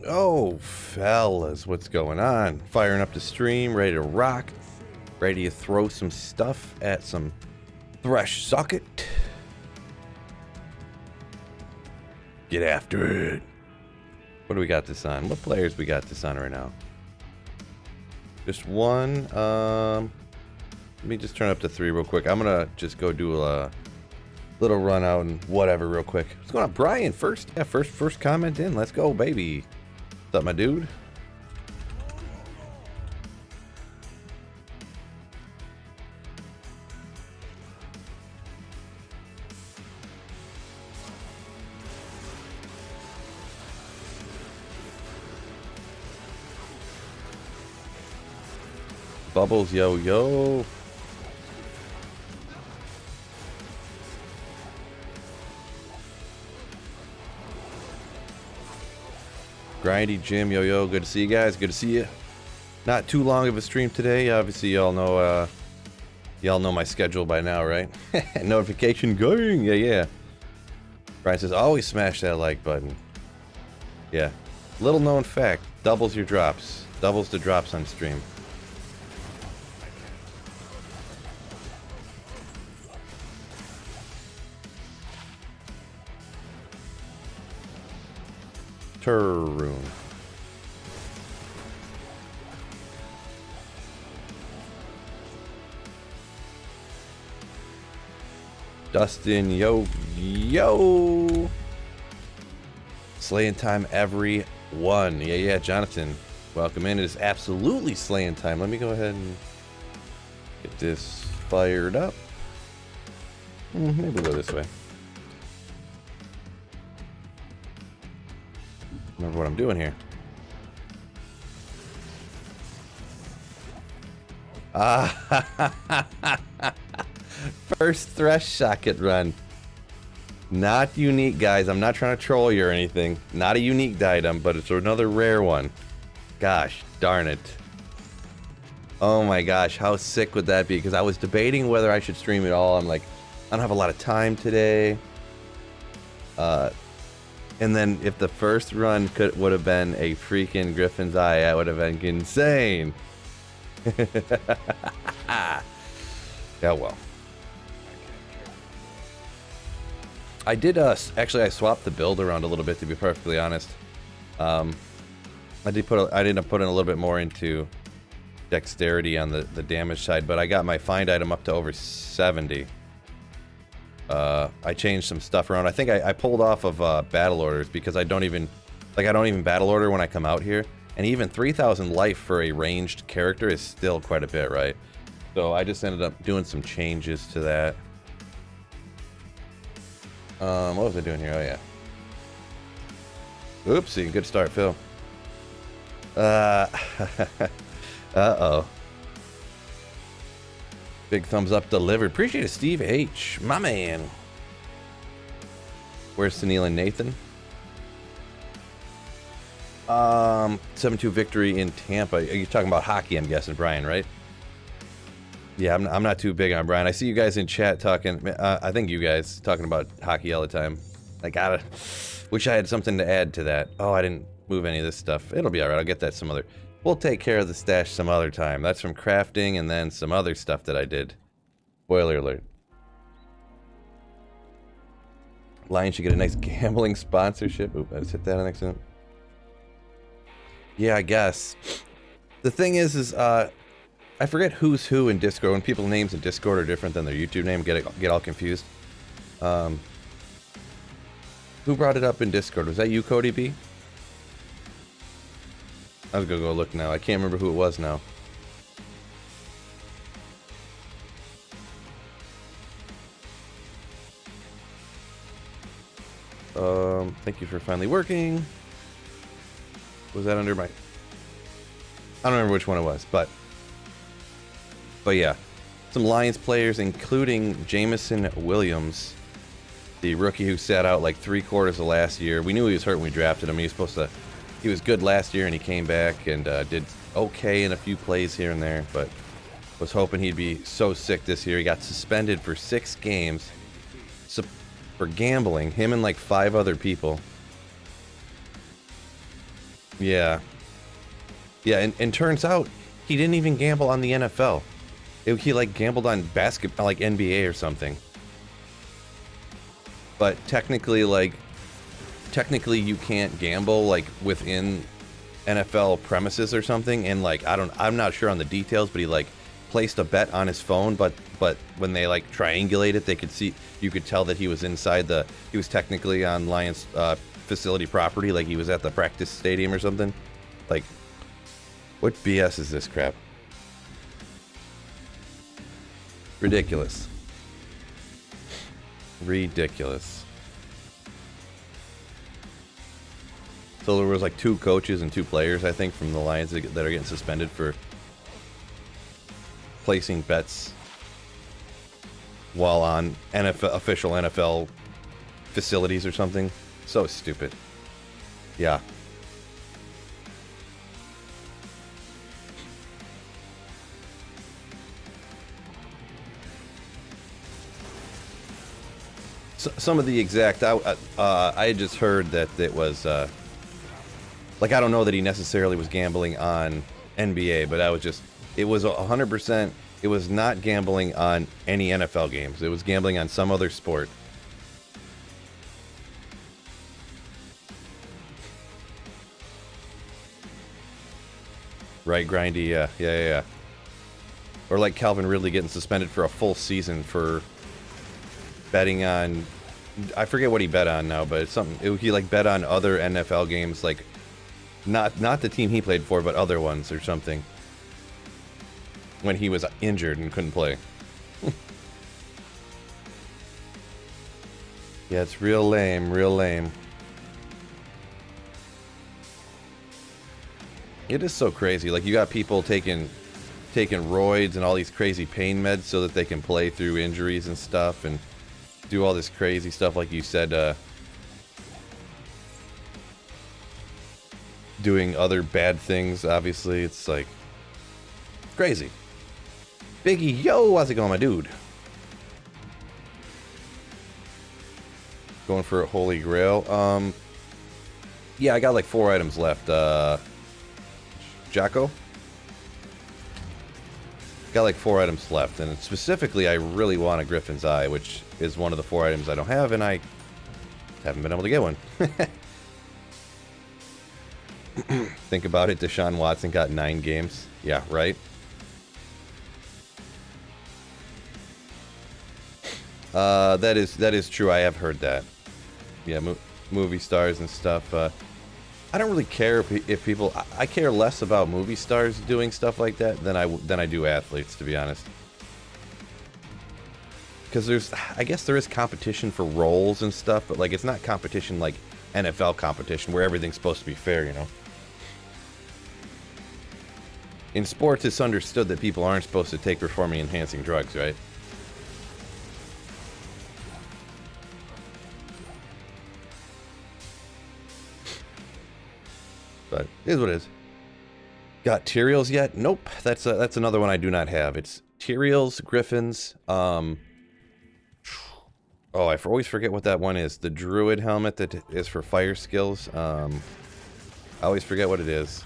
Oh, fellas, what's going on? Firing up the stream, ready to rock, ready to throw some stuff at some Thresh socket. Get after it. What do we got this on? What players we got this on right now? Just one. Let me just turn up to 3 real quick. I'm gonna just go do a little run out and whatever real quick. What's going on, Brian? First comment in. Let's go, baby. What's up, my dude? Bubbles, yo, yo. Grindy, Jim, yo, yo. Good to see you guys. Good to see you. Not too long of a stream today. Obviously, y'all know my schedule by now, right? Notification going. Yeah, yeah. Brian says, always smash that like button. Yeah. Little known fact. Doubles your drops. Doubles the drops on stream. Turroon. Dustin, yo, yo. Slaying time, everyone. Yeah, yeah, Jonathan. Welcome in. It is absolutely slaying time. Let me go ahead and get this fired up. Maybe we'll go this way. Remember what I'm doing here. First Thresh socket run. Not unique, guys. I'm not trying to troll you or anything. Not a unique item, but it's another rare one. Gosh darn it. Oh my gosh, how sick would that be? Because I was debating whether I should stream it all. I'm like, I don't have a lot of time today. And then if the first run would have been a freaking Griffin's Eye, that would have been insane. Yeah, well. I did, actually I swapped the build around a little bit, to be perfectly honest. I ended up putting a little bit more into dexterity on the damage side, but I got my find item up to over 70. I changed some stuff around. I think I pulled off of battle orders because I don't even battle order when I come out here. And even 3,000 life for a ranged character is still quite a bit, right? So I just ended up doing some changes to that. What was I doing here? Oh yeah. Oopsie, good start, Phil. Uh-oh. Big thumbs up delivered. Appreciate it, Steve H. My man. Where's Sunil and Nathan? 7-2 victory in Tampa. You're talking about hockey, I'm guessing, Brian, right? Yeah, I'm not too big on Brian. I see you guys in chat talking. I think you guys talking about hockey all the time. I gotta. Wish I had something to add to that. Oh, I didn't move any of this stuff. It'll be alright. I'll get that some other. We'll take care of the stash some other time. That's from crafting and then some other stuff that I did. Spoiler alert. Lion should get a nice gambling sponsorship. Oop, I just hit that on accident. Yeah, I guess. The thing is I forget who's who in Discord. When people's names in Discord are different than their YouTube name, get all confused. Who brought it up in Discord? Was that you, Cody B? I was gonna go look now. I can't remember who it was now. Thank you for finally working. Was that under my... I don't remember which one it was, but yeah. Some Lions players, including Jameson Williams, the rookie who sat out like 3/4 of last year. We knew he was hurt when we drafted him. He was good last year and he came back and did okay in a few plays here and there, but was hoping he'd be so sick this year. He got suspended for 6 games for gambling, him and like 5 other people. Yeah. Yeah, and turns out he didn't even gamble on the NFL. He like gambled on basketball, like NBA or something. But technically you can't gamble like within NFL premises or something. And like I'm not sure on the details, but he like placed a bet on his phone. But when they like triangulate it, you could tell that he was he was technically on Lions facility property, like he was at the practice stadium or something. Like, what BS is this crap? Ridiculous. Ridiculous. So there was like 2 coaches and 2 players, I think, from the Lions that are getting suspended for placing bets while on official NFL facilities or something. So stupid. Yeah. Some of the exact, I had just heard that it was, like, I don't know that he necessarily was gambling on NBA, but it was 100%, it was not gambling on any NFL games. It was gambling on some other sport. Right, grindy, yeah. Or like Calvin Ridley getting suspended for a full season for betting on, I forget what he bet on now, but it's something, he like bet on other NFL games, like not the team he played for, but other ones or something, when he was injured and couldn't play. Yeah, it's real lame, real lame. It is so crazy. Like, you got people taking roids and all these crazy pain meds so that they can play through injuries and stuff and do all this crazy stuff, like you said, doing other bad things. Obviously, it's like crazy. Biggie, yo, how's it going, my dude? Going for a holy grail. Yeah, I got like 4 items left. Jacko? Got like 4 items left, and specifically I really want a Griffin's Eye, which is one of the 4 items I don't have, and I haven't been able to get one. Think about it, Deshaun Watson got 9 games. Yeah, right? That is true, I have heard that. Yeah, movie stars and stuff. I don't really care if people. I care less about movie stars doing stuff like that than I do athletes, to be honest. Because I guess there is competition for roles and stuff, but like it's not competition like NFL competition where everything's supposed to be fair, you know. In sports, it's understood that people aren't supposed to take performance-enhancing drugs, right? But it is what it is. Got Tyraels yet? Nope. That's another one I do not have. It's Tyraels, Griffins. Oh, I always forget what that one is. The Druid helmet that is for fire skills. I always forget what it is.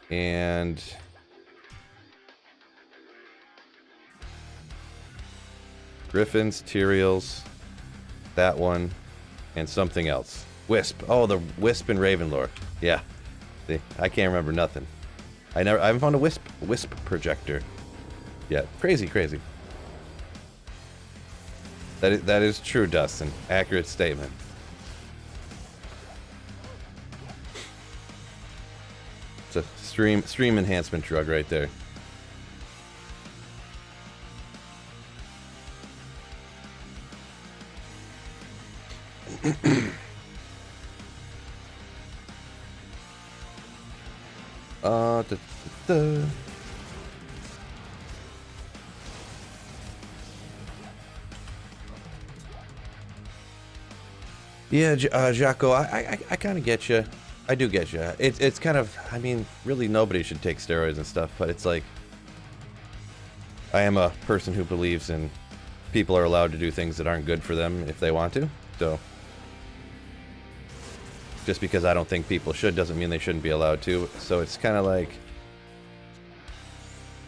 And Griffins, Tyraels, that one, and something else. Wisp. Oh, the Wisp and Ravenlore. Yeah. See, I can't remember nothing. I haven't found a wisp projector yet. Crazy. That is true, Dustin. Accurate statement. It's a stream enhancement drug right there. Yeah, Jaco, I kind of get you. I do get you. It's kind of, I mean, really nobody should take steroids and stuff, but it's like, I am a person who believes in people are allowed to do things that aren't good for them if they want to, so. Just because I don't think people should doesn't mean they shouldn't be allowed to. So it's kind of like,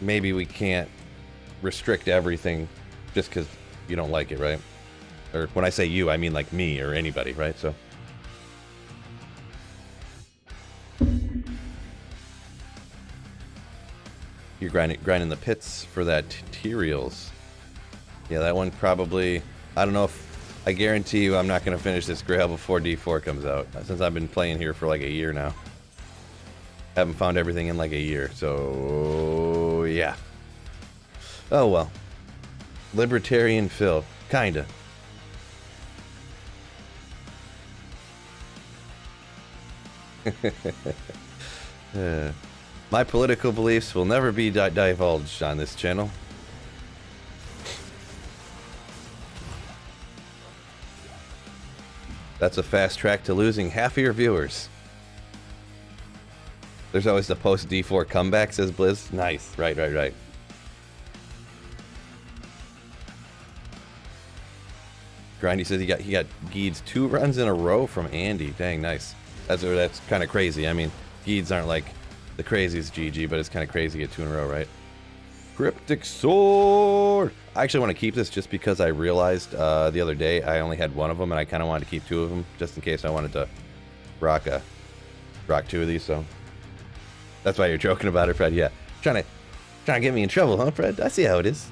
maybe we can't restrict everything just because you don't like it, right? Or when I say you, I mean like me or anybody, right? So you're grinding the pits for that Tyraels. Yeah, that one probably, I don't know if, I guarantee you I'm not going to finish this grail before D4 comes out. Since I've been playing here for like a year now. Haven't found everything in like a year, so yeah. Oh well. Libertarian Phil, kinda. My political beliefs will never be divulged on this channel. That's a fast track to losing half of your viewers. There's always the post D4 comeback, says Blizz. Nice. Right. Grindy says he got Geeds 2 runs in a row from Andy. Dang, nice. That's kind of crazy. I mean, Geeds aren't like the craziest GG, but it's kind of crazy to get 2 in a row, right? Cryptic Sword! I actually want to keep this just because I realized the other day I only had one of them, and I kind of wanted to keep 2 of them, just in case I wanted to rock 2 of these, so... That's why you're joking about it, Fred. Yeah. Trying to get me in trouble, huh, Fred? I see how it is.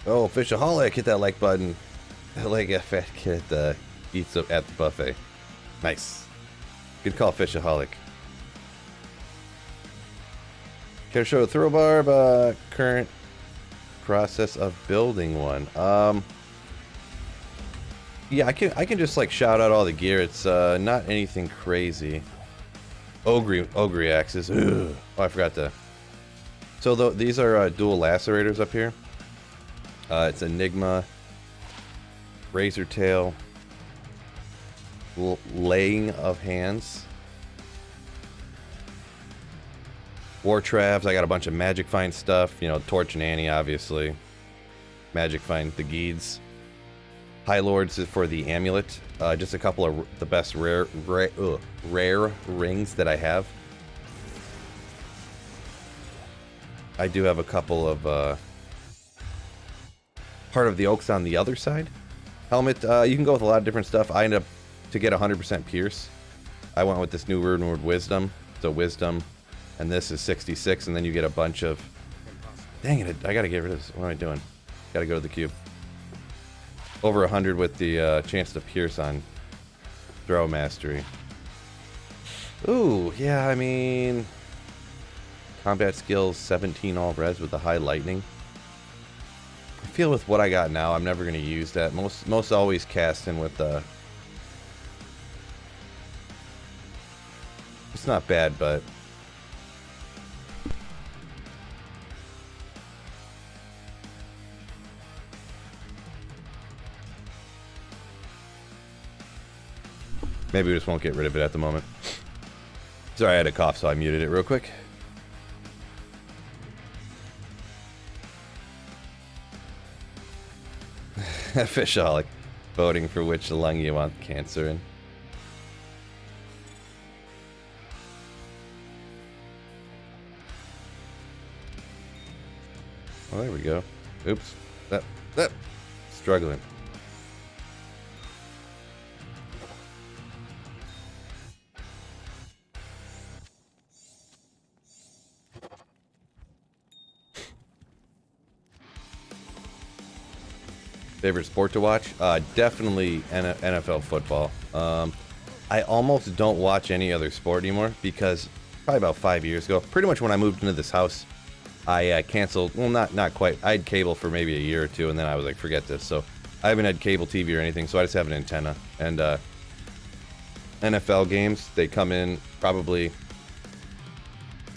Oh, Fishaholic, hit that like button. Like a fat kid eats up at the buffet. Nice. Good call, Fishaholic. Care to show a throw, Barb? Current process of building one. Yeah, I can just like shout out all the gear. It's not anything crazy. Ogre axes. Ugh. Oh, I forgot to. So these are dual lacerators up here. It's Enigma, Razor Tail, Laying of Hands, War Travs. I got a bunch of Magic Find stuff. You know, Torch and Annie, obviously. Magic Find the Geeds. High Lords is for the Amulet. Just a couple of the best rare rings that I have. I do have a couple of part of the Oaks on the other side. Helmet, you can go with a lot of different stuff. I end up to get 100% Pierce. I went with this new Runeward Wisdom. So Wisdom, and this is 66, and then you get a bunch of... Dang it, I gotta get rid of this. What am I doing? Gotta go to the cube. Over 100 with the chance to Pierce on Throw Mastery. Ooh, yeah, I mean... Combat skills, 17 all res with the high lightning. I feel with what I got now, I'm never going to use that. Most always casting with the... It's not bad, but... Maybe we just won't get rid of it at the moment. Sorry, I had a cough, so I muted it real quick. Fishaholic. Voting for which lung you want cancer in. Oh, there we go. Oops. That. Struggling. Favorite sport to watch? Definitely NFL football. I almost don't watch any other sport anymore because probably about 5 years ago, pretty much when I moved into this house, I canceled, well, not quite. I had cable for maybe a year or two, and then I was like, forget this. So I haven't had cable TV or anything, so I just have an antenna. And NFL games, they come in probably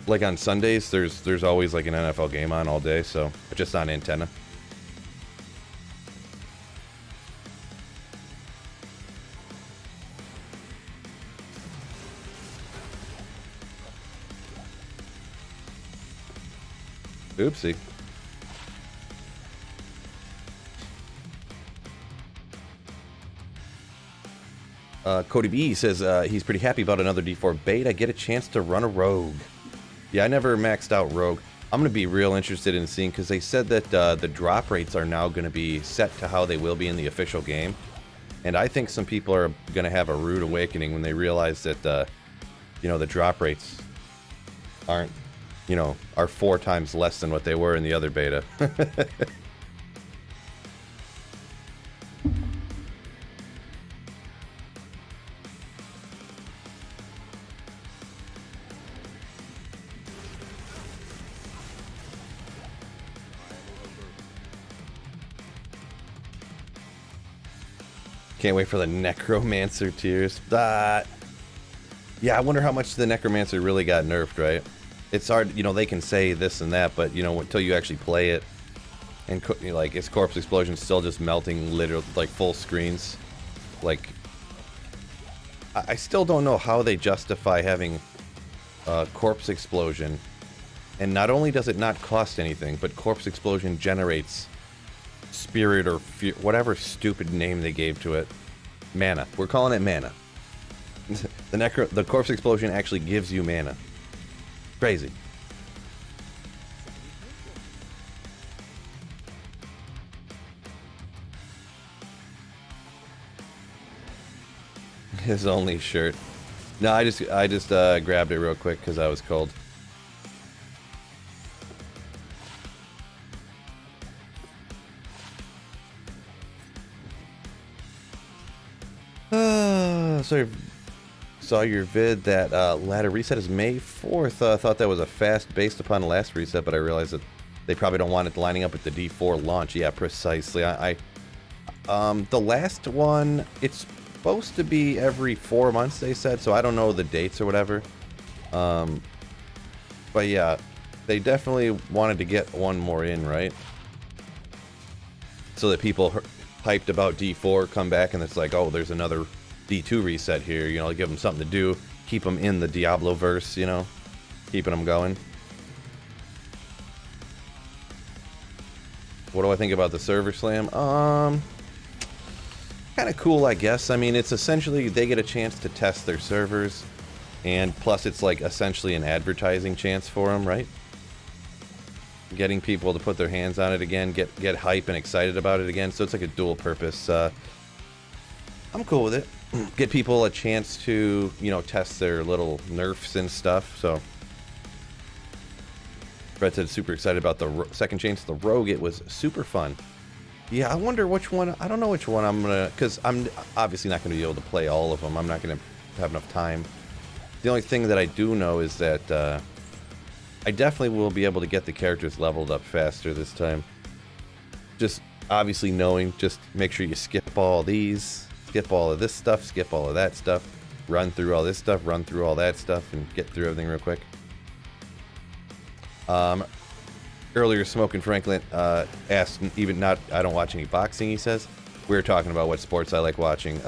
like on Sundays, there's always like an NFL game on all day, so just on antenna. Oopsie. Cody B says he's pretty happy about another D4 bait. I get a chance to run a rogue. Yeah, I never maxed out rogue. I'm going to be real interested in seeing, because they said that the drop rates are now going to be set to how they will be in the official game. And I think some people are going to have a rude awakening when they realize that, you know, the drop rates aren't, you know, are 4 times less than what they were in the other beta. Can't wait for the Necromancer tiers. Yeah, I wonder how much the Necromancer really got nerfed, right? It's hard, you know, they can say this and that, but, you know, until you actually play it, and, you know, like, its corpse explosion still just melting literally, like, full screens. Like, I still don't know how they justify having corpse explosion, and not only does it not cost anything, but corpse explosion generates spirit or whatever stupid name they gave to it. Mana. We're calling it mana. The corpse explosion actually gives you mana. Crazy. His only shirt. No, I just grabbed it real quick because I was cold. So saw your vid that ladder reset is May 4th. Thought that was a fast based upon the last reset, but I realized that they probably don't want it lining up with the D4 launch. Yeah, precisely. The last one, it's supposed to be every 4 months, they said, so I don't know the dates or whatever. But yeah, they definitely wanted to get one more in, right? So that people hyped about D4 come back and it's like, oh, there's another D2 reset here, you know, give them something to do, keep them in the Diablo verse, you know, keeping them going. What do I think about the server slam? Kind of cool, I guess. I mean, it's essentially they get a chance to test their servers, and plus it's like essentially an advertising chance for them, right? Getting people to put their hands on it again, get hype and excited about it again. So it's like a dual purpose. I'm cool with it. Get people a chance to, you know, test their little nerfs and stuff. So Brett said super excited about the second chance to the rogue. It was super fun. Yeah, I wonder which one. I don't know which one I'm gonna, because I'm obviously not gonna be able to play all of them. I'm not gonna have enough time. The only thing that I do know is that I definitely will be able to get the characters leveled up faster this time. Just obviously knowing, just make sure you skip all these, skip all of this stuff, skip all of that stuff, run through all this stuff, run through all that stuff, and get through everything real quick. Earlier, Smoking Franklin asked, even not, I don't watch any boxing, he says. We were talking about what sports I like watching.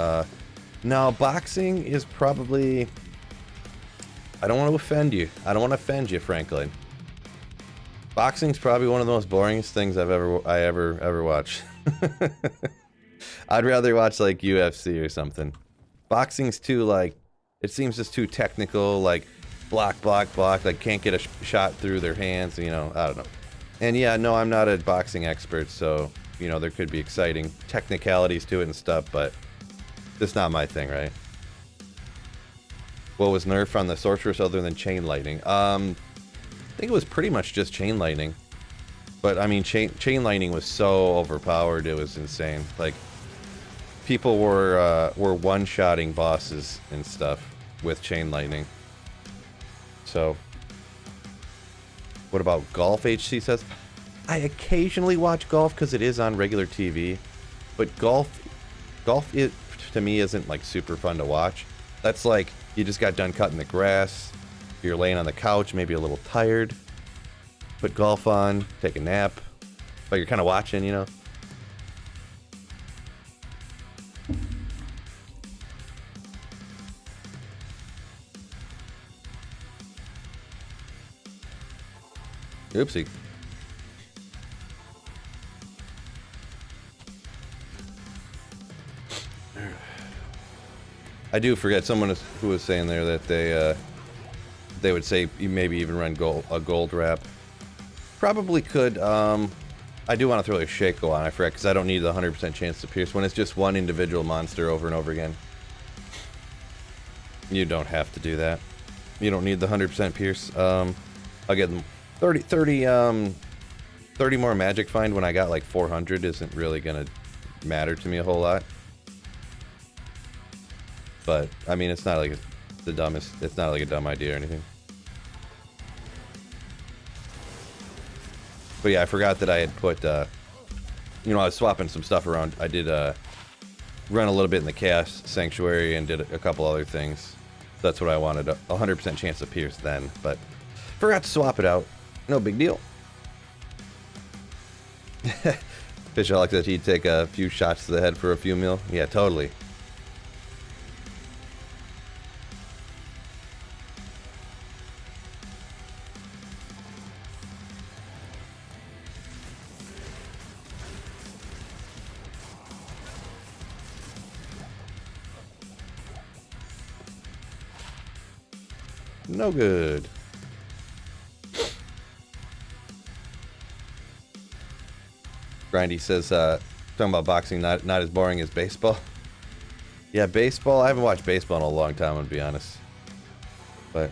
Now, boxing is probably... I don't want to offend you. I don't want to offend you, Franklin. Boxing's probably one of the most boringest things I ever watched. I'd rather watch like UFC or something. Boxing's too like, it seems just too technical, like block, like can't get a shot through their hands, you know, I don't know. And yeah, no, I'm not a boxing expert, so, you know, there could be exciting technicalities to it and stuff, but it's not my thing, right? What was nerfed on the sorceress other than chain lightning? I think it was pretty much just chain lightning. But I mean, chain lightning was so overpowered, it was insane. Like, people were one-shotting bosses and stuff with chain lightning. So, what about golf? HC says, I occasionally watch golf because it is on regular TV, but golf, to me isn't like super fun to watch. That's like, you just got done cutting the grass, You're laying on the couch, maybe a little tired. Put golf on, take a nap. But you're kind of watching, you know. Oopsie. I do forget someone who was saying there that they would say you maybe even run a gold wrap. Probably could. I do want to throw a Shaco on. I forget because I don't need the 100% chance to pierce when it's just one individual monster over and over again. You don't have to do that. You don't need the 100% pierce. I'll get them 30 more magic find when I got like 400 isn't really gonna matter to me a whole lot. But I mean, it's not like it's not like a dumb idea or anything. But yeah, I forgot that I had put, you know, I was swapping some stuff around. I did run a little bit in the Chaos Sanctuary and did a couple other things. That's what I wanted, a 100% chance of pierce then, but forgot to swap it out. No big deal. Fish Alex said he'd take a few shots to the head for a few mil. Yeah, totally. No good. Grindy says, talking about boxing, not as boring as baseball. Yeah, baseball, I haven't watched baseball in a long time, to be honest. But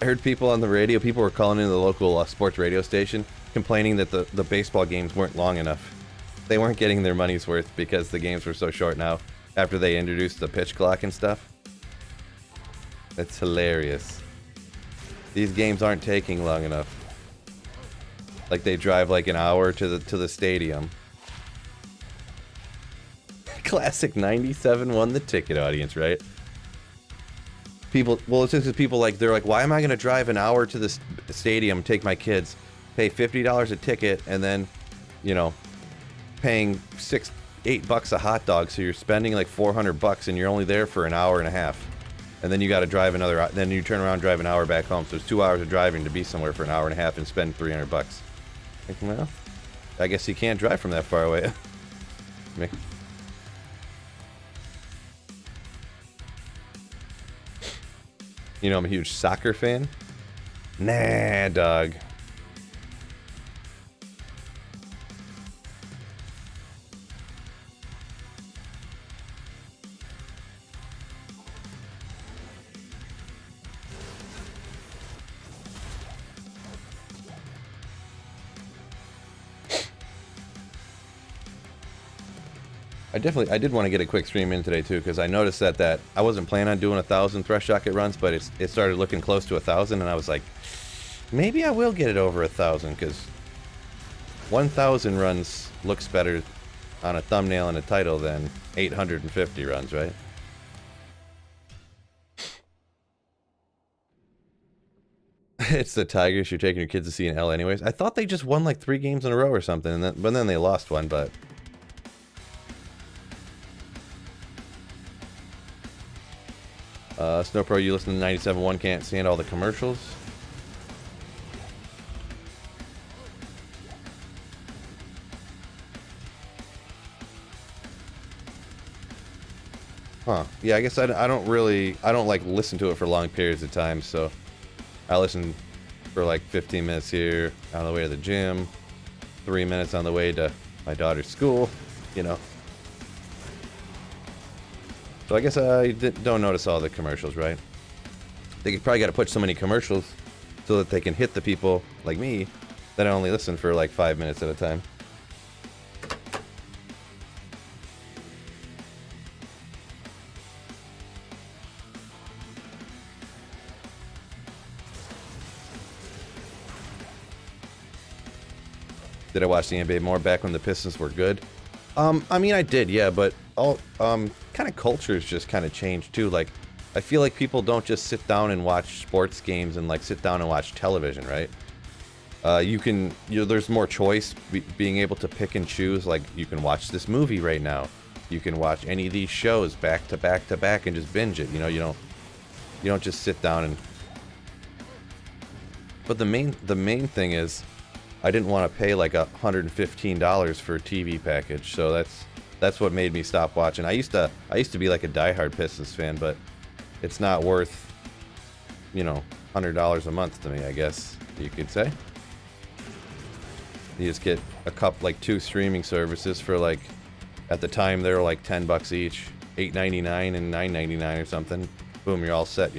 I heard people on the radio, people were calling into the local sports radio station, complaining that the baseball games weren't long enough. They weren't getting their money's worth because the games were so short now, after they introduced the pitch clock and stuff. That's hilarious. These games aren't taking long enough. Like they drive like an hour to the stadium. Classic 97 won the ticket audience, right? People, well, it's just because people like, they're like, why am I going to drive an hour to the stadium, take my kids, pay $50 a ticket, and then, you know, paying $8 a hot dog, so you're spending like $400 and you're only there for an hour and a half. And then you got to drive another, then you turn around and drive an hour back home, so it's 2 hours of driving to be somewhere for an hour and a half and spend $300. Like, well, I guess you can't drive from that far away. You know, I'm a huge soccer fan. Nah, dog. I did want to get a quick stream in today too, because I noticed that I wasn't planning on doing 1,000 Thresh Rocket runs, but it started looking close to 1,000, and I was like, maybe I will get it over 1,000, because 1,000 runs looks better on a thumbnail and a title than 850 runs, right? It's the Tigers. You're taking your kids to see in L anyways. I thought they just won like 3 games in a row or something, but then they lost one, but... Snowpro, you listen to 97.1, can't stand all the commercials. Huh. Yeah, I guess I don't like listen to it for long periods of time, so I listen for like 15 minutes here on the way to the gym, 3 minutes on the way to my daughter's school, you know. So I guess I don't notice all the commercials, right? They probably got to put so many commercials so that they can hit the people like me that I only listen for like 5 minutes at a time. Did I watch the NBA more back when the Pistons were good? I mean, I did, yeah, but kind of cultures just kind of changed too. Like, I feel like people don't just sit down and watch sports games and like sit down and watch television, right? There's more choice, being able to pick and choose. Like, you can watch this movie right now. You can watch any of these shows back to back to back and just binge it. You know, you don't just sit down and. But the main thing is, I didn't want to pay like $115 for a TV package, so that's what made me stop watching. I used to be like a diehard Pistons fan, but it's not worth, $100 a month to me, I guess you could say. You just get like 2 streaming services for like, at the time they were like $10 each, $8.99 and $9.99 or something. Boom, you're all set,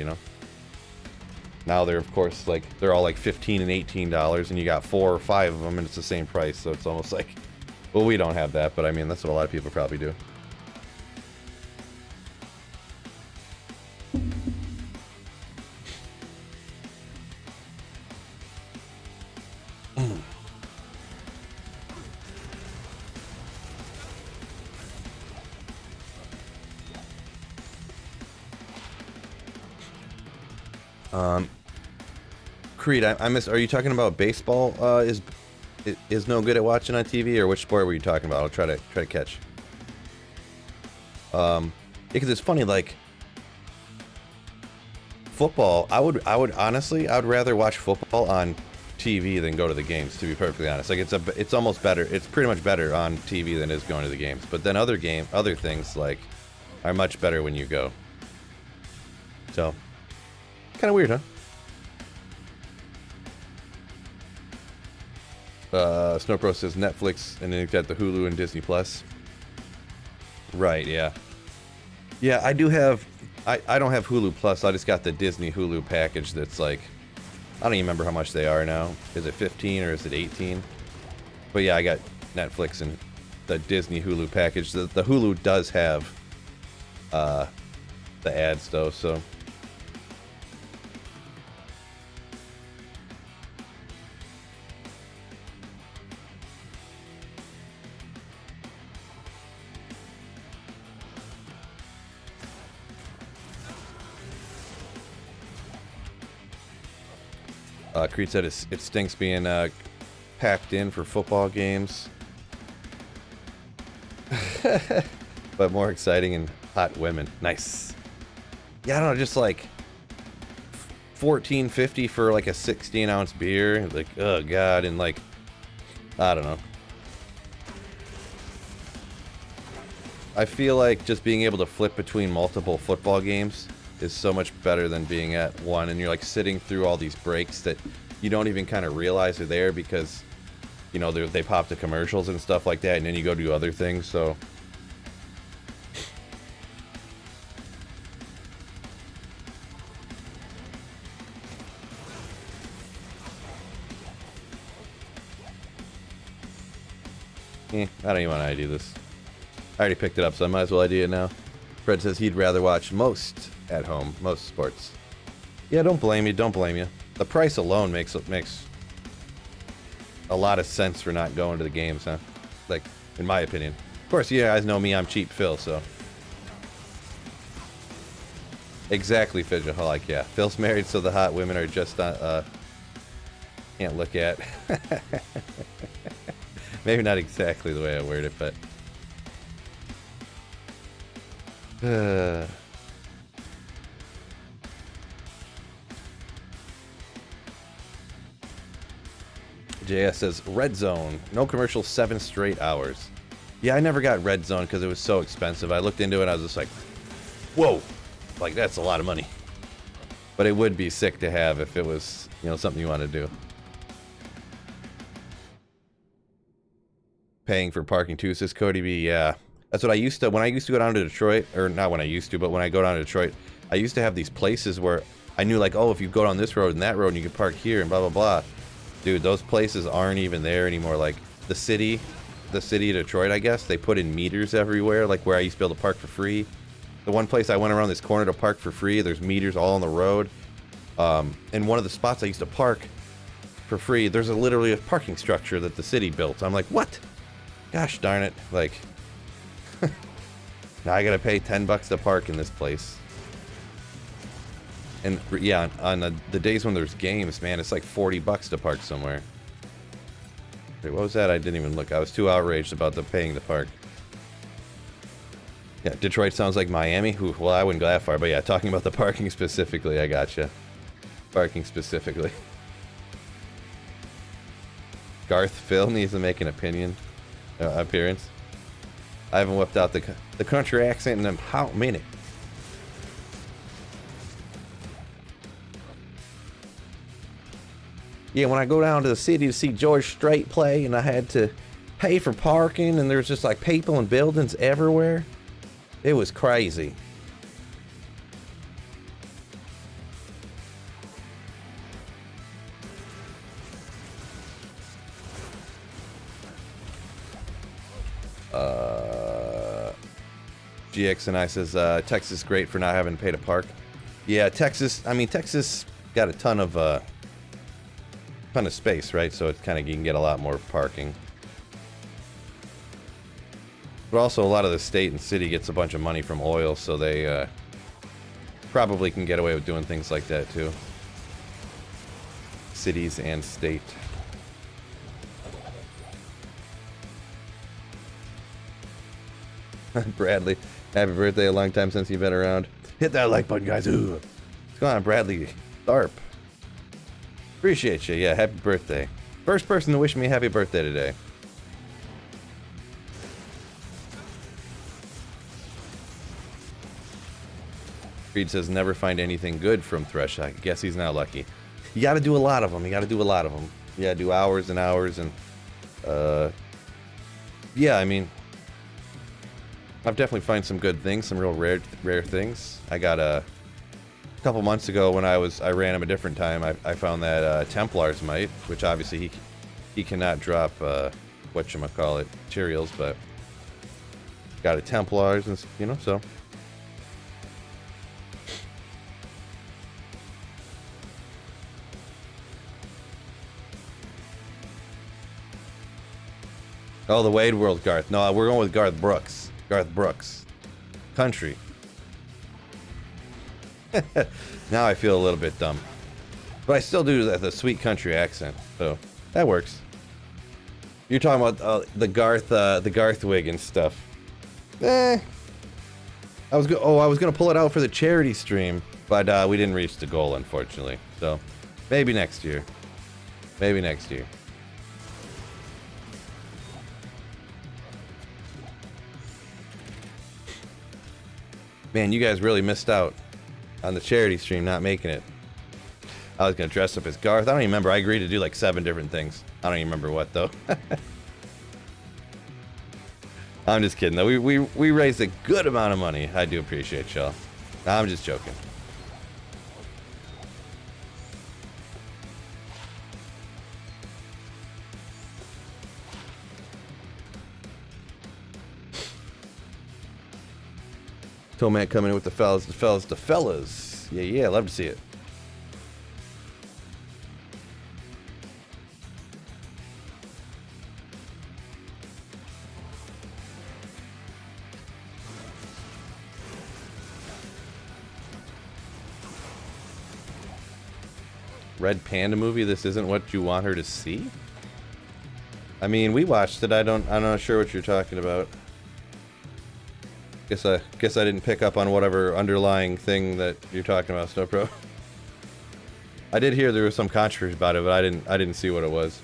Now they're, of course, like, they're all like $15 and $18, and you got 4 or 5 of them, and it's the same price, so it's almost like, well, we don't have that, but I mean, that's what a lot of people probably do. Creed, I miss. Are you talking about baseball? Is no good at watching on TV, or which sport were you talking about? I'll try to catch. Because it's funny, like football. I would honestly, I would rather watch football on TV than go to the games. To be perfectly honest, like it's almost better. It's pretty much better on TV than it is going to the games. But then other things like are much better when you go. So, kind of weird, huh? Snowpro says Netflix, and then you've got the Hulu and Disney Plus. Right, yeah. Yeah, I do have... I don't have Hulu Plus, I just got the Disney Hulu package that's like... I don't even remember how much they are now. Is it 15 or is it 18? But yeah, I got Netflix and the Disney Hulu package. The Hulu does have the ads, though, so... Creed said it stinks being packed in for football games. But more exciting and hot women. Nice. Yeah, I don't know, just like $14.50 for like a 16-ounce beer. Like, oh god, and like, I don't know. I feel like just being able to flip between multiple football games is so much better than being at one, and you're like sitting through all these breaks that you don't even kind of realize are there because, they pop the commercials and stuff like that, and then you go do other things, so. I don't even want to ID this. I already picked it up, so I might as well ID it now. Fred says he'd rather watch most at home, most sports. Yeah, don't blame you, don't blame you. The price alone makes a lot of sense for not going to the games, huh? Like, in my opinion. Of course, you guys know me, I'm cheap Phil, so. Exactly, Fidget, like, yeah. Phil's married, so the hot women are just not, can't look at. Maybe not exactly the way I worded it, but. JS says, Red Zone. No commercials, 7 straight hours. Yeah, I never got Red Zone because it was so expensive. I looked into it and I was just like, whoa. Like, that's a lot of money. But it would be sick to have if it was, something you want to do. Paying for parking too, says Cody B. Yeah. That's what I used to, when I used to go down to Detroit, or not when I used to, but when I go down to Detroit, I used to have these places where I knew like, oh, if you go down this road and that road and you can park here and blah, blah, blah. Dude, those places aren't even there anymore. Like, the city of Detroit, I guess, they put in meters everywhere, like where I used to be able to park for free. The one place I went around this corner to park for free, there's meters all on the road. And one of the spots I used to park for free. There's literally a parking structure that the city built. I'm like, what? Gosh darn it. Like, now I gotta pay $10 to park in this place. And yeah, on the days when there's games, man, it's like $40 to park somewhere. Wait, what was that? I didn't even look. I was too outraged about the paying to park. Yeah, Detroit sounds like Miami. Ooh, well, I wouldn't go that far, but yeah, talking about the parking specifically, I gotcha. Parking specifically. Garth Phil needs to make an appearance. I haven't whipped out the country accent in a hot minute. Yeah, when I go down to the city to see George Strait play, and I had to pay for parking, and there's just like people and buildings everywhere. It was crazy. GX and I says Texas great for not having to pay to park. Yeah, Texas. I mean, Texas got a ton of space, right? So it's kind of, you can get a lot more parking. But also, a lot of the state and city gets a bunch of money from oil, so they probably can get away with doing things like that too. Cities and state. Bradley, happy birthday! A long time since you've been around. Hit that like button, guys. Ooh. What's going on, Bradley? Tharp. Appreciate you. Yeah, happy birthday. First person to wish me a happy birthday today. Reed says never find anything good from Threshy. I guess he's not lucky. You got to do a lot of them. You got to do a lot of them. You got to do hours and hours and yeah, I mean, I've definitely found some good things, some real rare things. I got a couple months ago when I ran him a different time. I found that Templar's Might, which obviously he cannot drop whatchamacallit materials, but got a Templars and so. Oh, the Wade World Garth. No, we're going with Garth Brooks. Garth Brooks. Country. Now I feel a little bit dumb. But I still do the sweet country accent, so that works. You're talking about the Garth wig and stuff. I was gonna pull it out for the charity stream, but we didn't reach the goal, unfortunately. So maybe next year. Maybe next year. Man, you guys really missed out on the charity stream not making it. I was gonna dress up as Garth. I don't even remember. I agreed to do like 7 different things. I don't even remember what though. I'm just kidding though. We raised a good amount of money. I do appreciate y'all. I'm just joking. Tomac coming in with the fellas. Yeah, love to see it. Red Panda movie, this isn't what you want her to see? I mean, we watched it. I'm not sure what you're talking about. Guess I didn't pick up on whatever underlying thing that you're talking about, Snowpro. I did hear there was some controversy about it, but I didn't see what it was.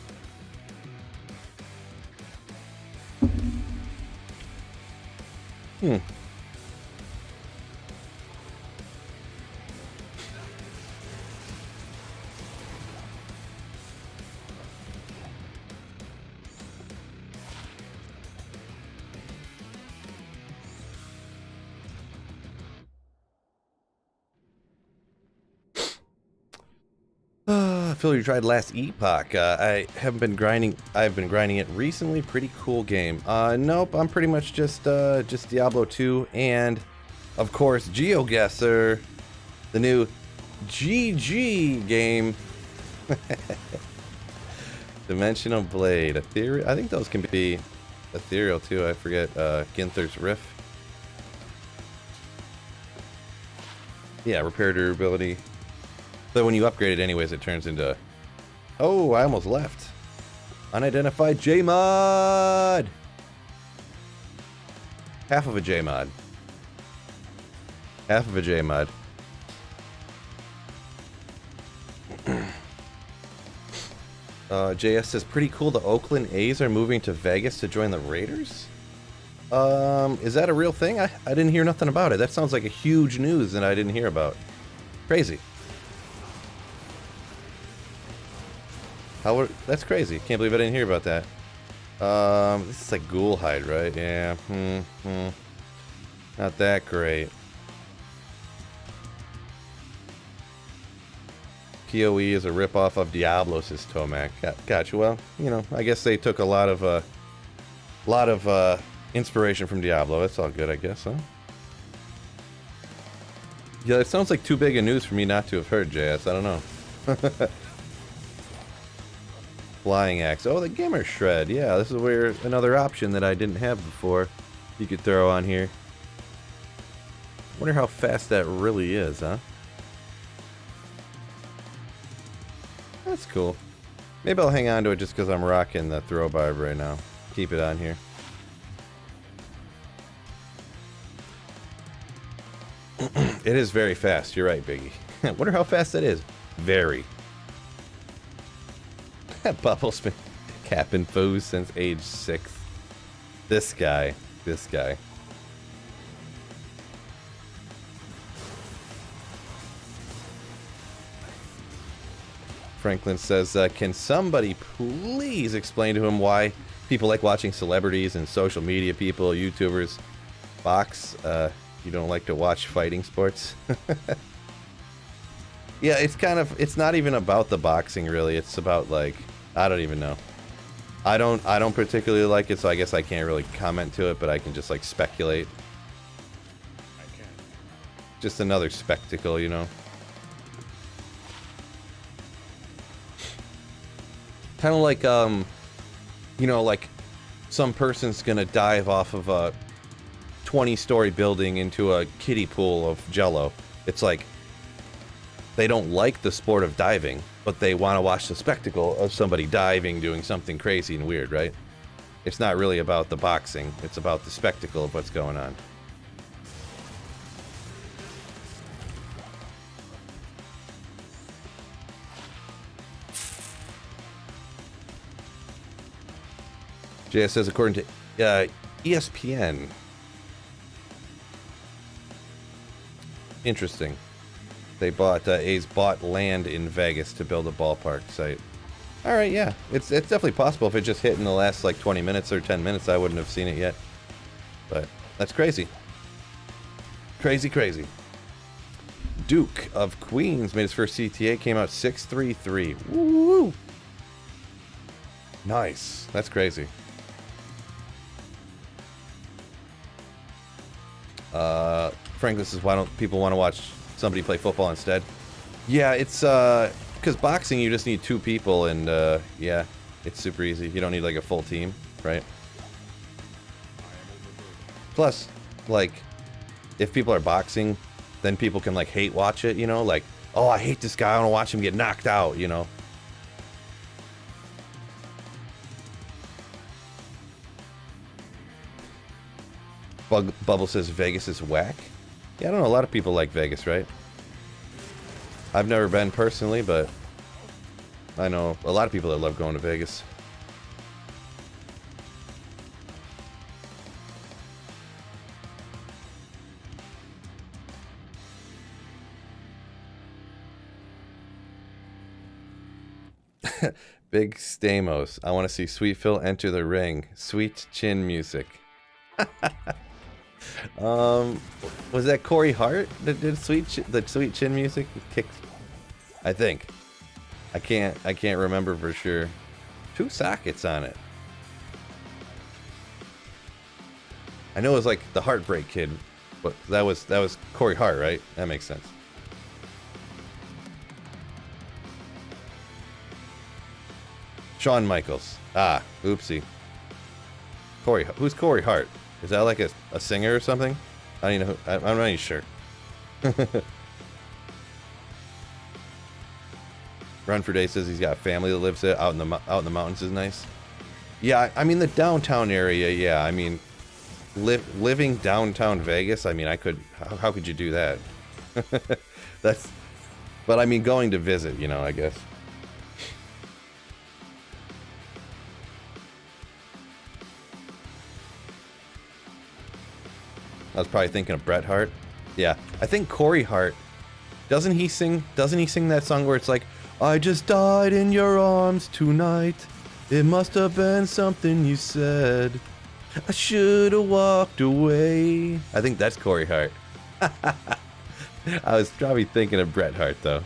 Phil, you tried last Epoch. I haven't been grinding. I've been grinding it recently. Pretty cool game. Nope, I'm pretty much just Diablo 2 and, of course, GeoGuessr, the new GG game. Dimensional Blade. Ethereal. I think those can be ethereal too. I forget. Ginther's Riff. Yeah, repair durability. But when you upgrade it anyways, it turns into... Oh, I almost left. Unidentified J-Mod! Half of a J-Mod. Half of a J-Mod. JS says, pretty cool the Oakland A's are moving to Vegas to join the Raiders? Is that a real thing? I didn't hear nothing about it. That sounds like a huge news that I didn't hear about. Crazy. That's crazy. Can't believe I didn't hear about that. This is like Ghoul Hide, right? Yeah. Not that great. PoE is a ripoff of Diablo, says Tomac. Gotcha. Well, you know, I guess they took a lot of inspiration from Diablo. That's all good, I guess, huh? Yeah, it sounds like too big a news for me not to have heard, JS. I don't know. Flying Axe. Oh, the Gamer Shred. Yeah, this is where another option that I didn't have before you could throw on here. Wonder how fast that really is, huh? That's cool. Maybe I'll hang on to it just because I'm rocking the throw Barb right now. Keep it on here. It is very fast. You're right, Biggie. Wonder how fast that is. Very. Bubble's been capping foes since age 6. This guy. This guy. Franklin says, can somebody please explain to him why people like watching celebrities and social media people, YouTubers, box? You don't like to watch fighting sports? Yeah, it's not even about the boxing, really. It's about, like, I don't even know. I don't particularly like it, so I guess I can't really comment to it, but I can just, like, speculate. I can. Just another spectacle, you know? Kind of like, you know, like some person's gonna dive off of a 20-story building into a kiddie pool of Jello. It's like they don't like the sport of diving, but they want to watch the spectacle of somebody diving, doing something crazy and weird, right? It's not really about the boxing. It's about the spectacle of what's going on. JS says, according to ESPN. Interesting. They bought, A's bought land in Vegas to build a ballpark site. Alright, yeah. It's definitely possible. If it just hit in the last, like, 20 minutes or 10 minutes, I wouldn't have seen it yet. But that's crazy. Crazy, crazy. Duke of Queens made his first CTA, came out 633. Woo! Nice. That's crazy. Frank, this is why don't people want to watch somebody play football instead? Yeah, it's because boxing you just need 2 people, and yeah, it's super easy. You don't need like a full team, right? Plus, like, if people are boxing, then people can like hate watch it, you know, like, oh, I hate this guy, I want to watch him get knocked out, you know. Bubble says Vegas is whack. Yeah, I don't know. A lot of people like Vegas, right? I've never been personally, but I know a lot of people that love going to Vegas. Big Stamos. I want to see Sweet Phil enter the ring. Sweet chin music. Was that Corey Hart that did the sweet chin music? Kicked, I think. I can't remember for sure. 2 sockets on it. I know it was like the Heartbreak Kid, but that was Corey Hart, right? That makes sense. Shawn Michaels. Ah, oopsie. Corey, who's Corey Hart? Is that like a singer or something? I don't even know. I'm not even sure. Run for Day says he's got a family that lives there out in the mountains is nice. Yeah, I mean the downtown area. Yeah, I mean, living downtown Vegas. I mean, I could. How could you do that? That's. But I mean, going to visit. You know, I guess. I was probably thinking of Bret Hart. Yeah, I think Corey Hart. Doesn't he sing that song where it's like, I just died in your arms tonight. It must have been something you said. I should have walked away. I think that's Corey Hart. I was probably thinking of Bret Hart though.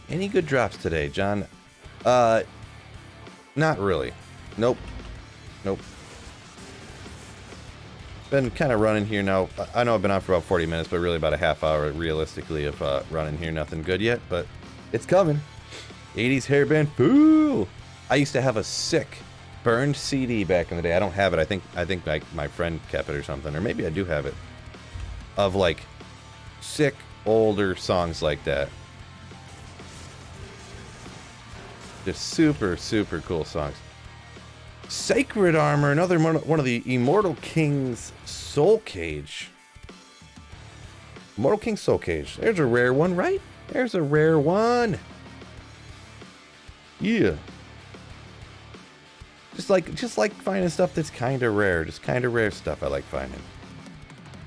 Any good drops today, John? Not really. Nope. Been kind of running here now. I know I've been on for about 40 minutes, but really about a half hour realistically of running here. Nothing good yet, but it's coming. 80s hairband fool. I used to have a sick burned CD back in the day. I don't have it. I think my friend kept it or something, or maybe I do have it. Of like sick older songs like that. Just super cool songs. Sacred Armor, another one of the Immortal King's Soul Cage. Immortal King's Soul Cage. There's a rare one, right? There's a rare one. Yeah. Just like finding stuff that's kind of rare. Just kind of rare stuff I like finding.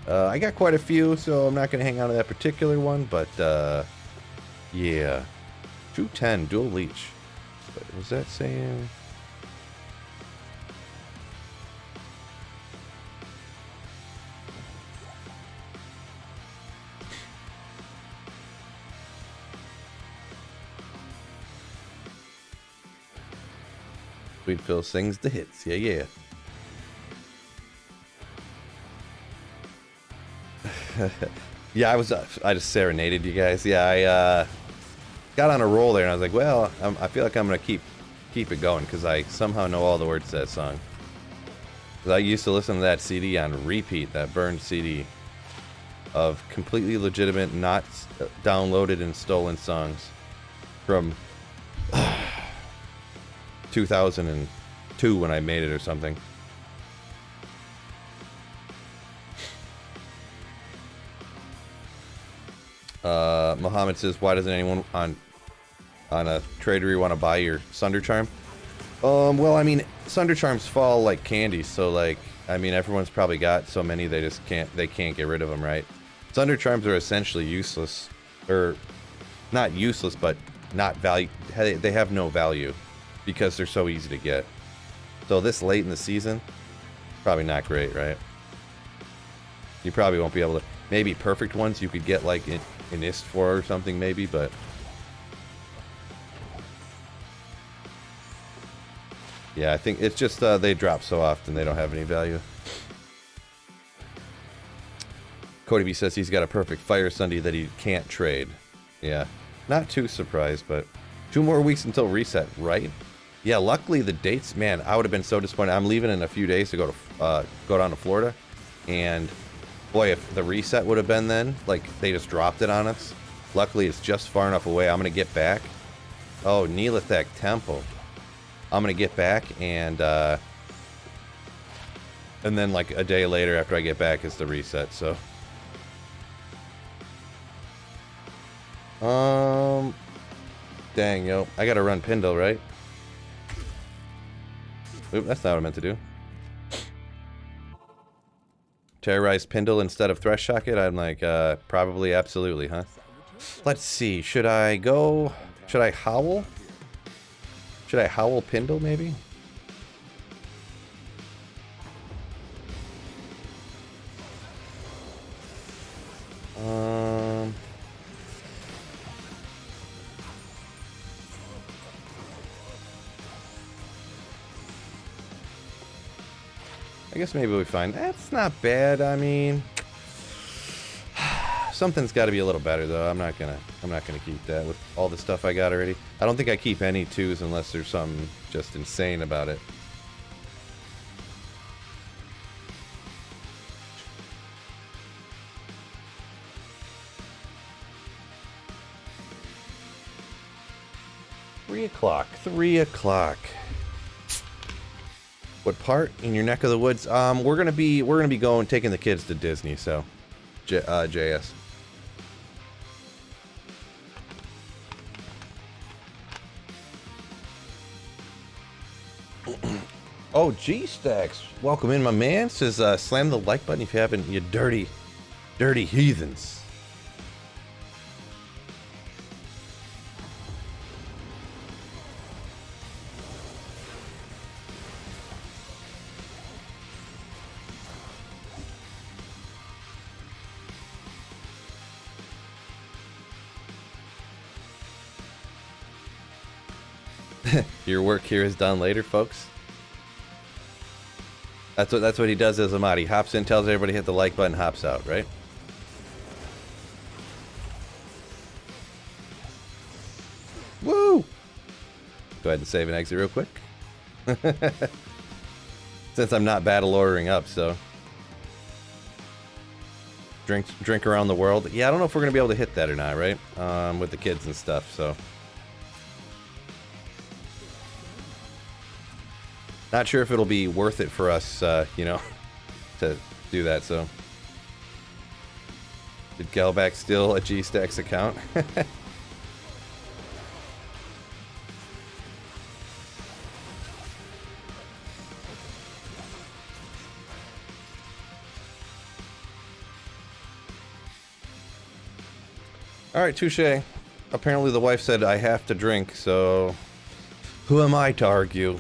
I got quite a few, so I'm not going to hang on to that particular one, but yeah. 210 dual leech. What was that saying? Sweet Phil sings the hits. Yeah. Yeah, I just serenaded you guys. Yeah, I got on a roll there, and I was like, well, I feel like I'm gonna keep it going because I somehow know all the words to that song. Because I used to listen to that CD on repeat, that burned CD of completely legitimate, not downloaded and stolen songs from 2002 when I made it or something. Muhammad says, why doesn't anyone on a tradery want to buy your Sunder Charm? Well, I mean, Sunder Charms fall like candy, so like, I mean, everyone's probably got so many they can't get rid of them, right? Sunder Charms are essentially useless, or not useless, but not value. They have no value because they're so easy to get. So this late in the season, probably not great, right? You probably won't be able to. Maybe perfect ones you could get like in IST for or something, maybe, but. Yeah, I think it's just they drop so often they don't have any value. Cody B says he's got a perfect Fire Sunday that he can't trade. Yeah, not too surprised, but 2 more weeks until reset, right? Yeah, luckily the dates, man, I would have been so disappointed. I'm leaving in a few days to go down to Florida, and boy, if the reset would have been then, like they just dropped it on us. Luckily, it's just far enough away. I'm gonna get back. Oh, Neolithic Temple. I'm gonna get back and then like a day later after I get back is the reset. So, dang, yo, I gotta run Pindle, right? Oop, that's not what I meant to do. Terrorize Pindle instead of Thresh Socket? I'm like, probably, absolutely, huh? Let's see, should I howl? Should I howl Pindle, maybe? I guess maybe we find that's not bad. I mean, Something's got to be a little better though. I'm not gonna keep that with all the stuff I got already. I don't think I keep any 2s unless there's something just insane about it. Three o'clock. What part in your neck of the woods? We're gonna be going taking the kids to Disney. So, JS. Oh, G-Stacks. Welcome in, my man. Says, slam the like button if you haven't, you dirty heathens. Your work here is done later, folks. That's what he does as a mod. He hops in, tells everybody to hit the like button, hops out, right? Woo! Go ahead and save and exit real quick. Since I'm not battle ordering up, so drink around the world. Yeah, I don't know if we're gonna be able to hit that or not, right? With the kids and stuff, so. Not sure if it'll be worth it for us, you know, to do that, so. Did Gelback steal a G-Stacks account? Alright, touche. Apparently the wife said I have to drink, so who am I to argue?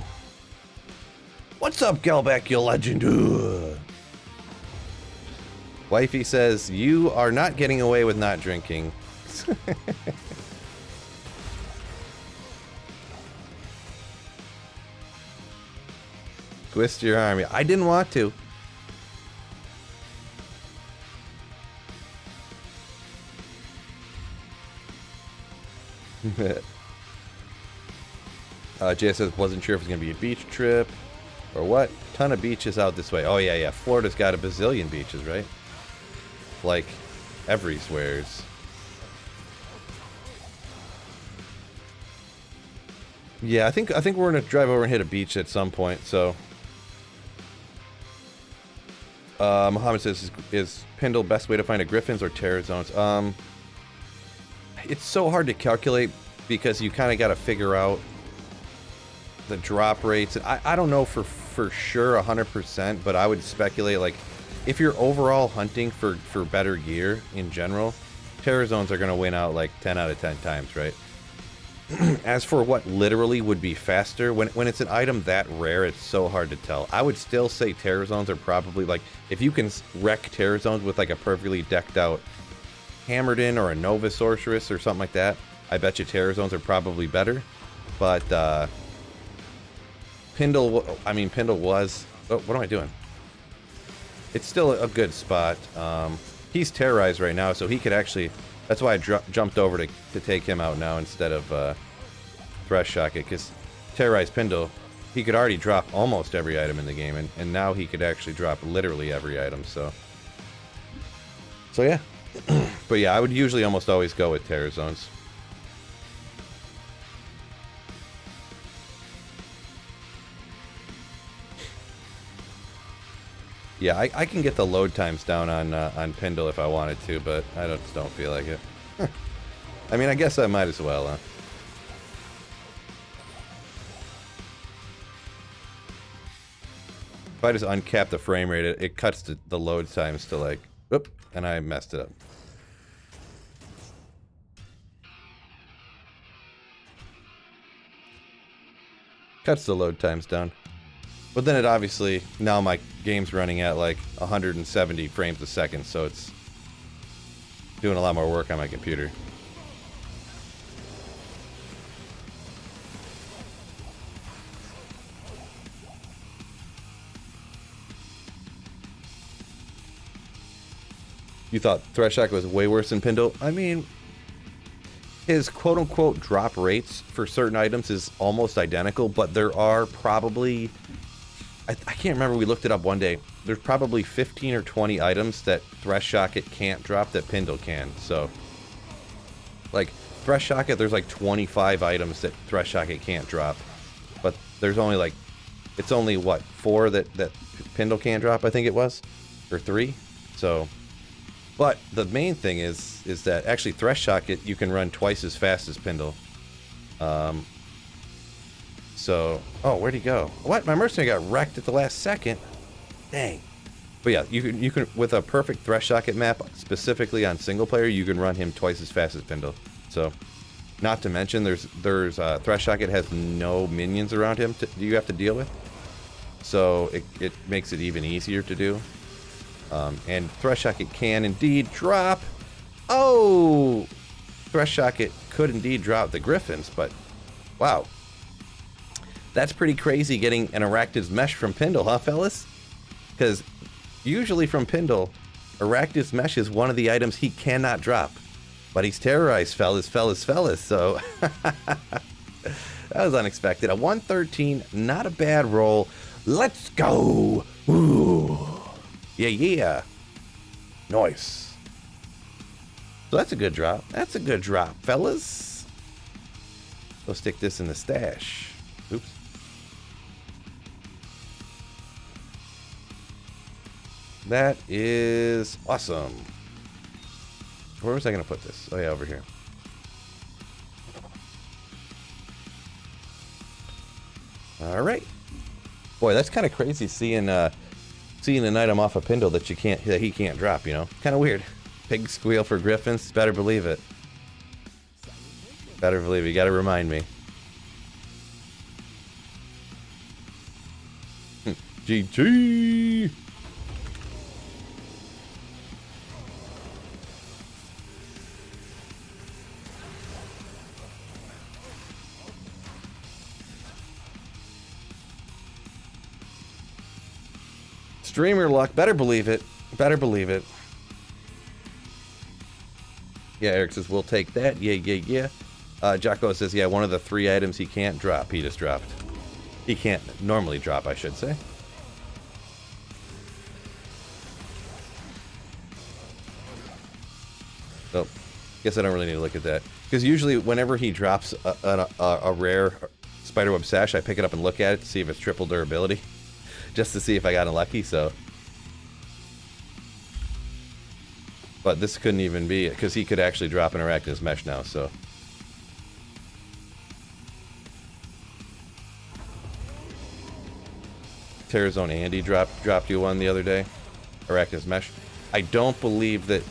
What's up, Gelback, you legend? Ugh. Wifey says, you are not getting away with not drinking. Twist your arm. I didn't want to. Jay says, wasn't sure if it's going to be a beach trip. Or what? Ton of beaches out this way. Oh, yeah. Florida's got a bazillion beaches, right? Like, everywheres. Yeah, I think we're gonna drive over and hit a beach at some point, so. Muhammad says, is Pindle best way to find a Griffins or Terror Zones? It's so hard to calculate because you kind of got to figure out the drop rates. I don't know for sure 100%, but I would speculate, like, if you're overall hunting for better gear in general, Terror Zones are going to win out like 10 out of 10 times, right? As for what literally would be faster, when it's an item that rare, it's so hard to tell. I would still say Terror Zones are probably, like, if you can wreck Terror Zones with like a perfectly decked out Hammered In or a Nova Sorceress or something like that, I bet you Terror Zones are probably better. But Pindle was... Oh, what am I doing? It's still a good spot. He's terrorized right now, so he could actually... That's why I jumped over to take him out now instead of Thresh Shock it, because terrorized Pindle, he could already drop almost every item in the game, and now he could actually drop literally every item, so yeah. But yeah, I would usually almost always go with Terror Zones. Yeah, I can get the load times down on Pindle if I wanted to, but I just don't feel like it. I mean, I guess I might as well, huh? If I just uncap the frame rate, it cuts the load times to like, whoop, and I messed it up. Cuts the load times down. But then it obviously, now my game's running at like 170 frames a second, so it's doing a lot more work on my computer. You thought Threshy was way worse than Pindle? I mean, his quote-unquote drop rates for certain items is almost identical, but there are probably... I can't remember, we looked it up one day. There's probably 15 or 20 items that Threshy can't drop that Pindle can, so... Like, Threshy, there's like 25 items that Threshy can't drop. But there's only like... It's only, what, 4 that Pindle can't drop, I think it was? Or 3? So... But the main thing is that actually Threshy you can run twice as fast as Pindle. So, oh, where'd he go? What? My mercenary got wrecked at the last second. Dang. But yeah, you can with a perfect Threshy map, specifically on single player, you can run him twice as fast as Pindle. So, not to mention there's Threshy has no minions around him you have to deal with. So it makes it even easier to do. And Threshy can indeed drop. Oh, Threshy could indeed drop the Griffins, but wow. That's pretty crazy getting an Arachnid's Mesh from Pindle, huh, fellas? Because usually from Pindle, Arachnid's Mesh is one of the items he cannot drop. But he's terrorized, fellas, so... That was unexpected. A 113, not a bad roll. Let's go! Ooh. Yeah. Nice. So that's a good drop. That's a good drop, fellas. Go stick this in the stash. Oops. That is awesome. Where was I going to put this? Oh, yeah, over here. All right. Boy, that's kind of crazy seeing an item off a Pindle that he can't drop, you know? Kind of weird. Pig squeal for Griffins. Better believe it. Better believe it. You got to remind me. GG! Streamer luck. Better believe it. Better believe it. Yeah, Eric says, we'll take that. Yeah. Jocko says, yeah, one of the 3 items he can't drop, he just dropped. He can't normally drop, I should say. So, guess I don't really need to look at that. Because usually whenever he drops a rare Spiderweb Sash, I pick it up and look at it to see if it's triple durability. Just to see if I got unlucky, so. But this couldn't even be it, because he could actually drop an Arachnid's Mesh now, so. Terrazone Andy dropped you one the other day. Arachnid's Mesh. I don't believe that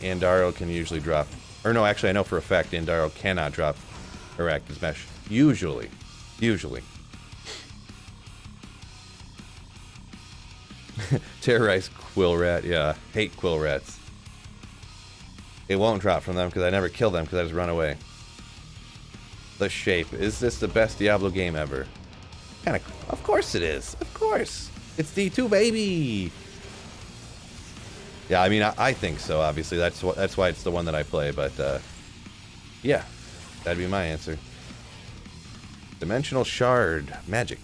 Andaro can usually drop. Or no, actually I know for a fact Andaro cannot drop Arachnid's Mesh. Usually. Terrorize Quill Rat, yeah. Hate Quill Rats. It won't drop from them because I never kill them because I just run away. The Shape. Is this the best Diablo game ever? Of course it is. Of course. It's D2, baby. Yeah, I mean, I think so, obviously. That's why it's the one that I play, but, yeah. That'd be my answer. Dimensional Shard. Magic.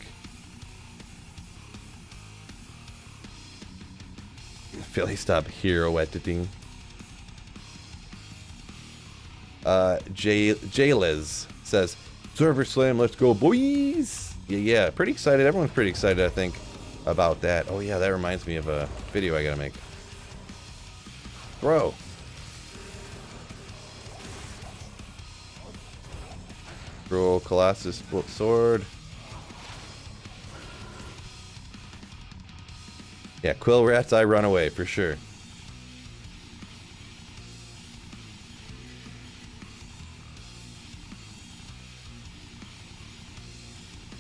Philly stop hero editing. Jaylez says, Server Slam, let's go, boys! Yeah, pretty excited. Everyone's pretty excited, I think, about that. Oh, yeah, that reminds me of a video I gotta make. Throw. Throw Colossus Sword. Yeah, Quill Rats, I run away, for sure.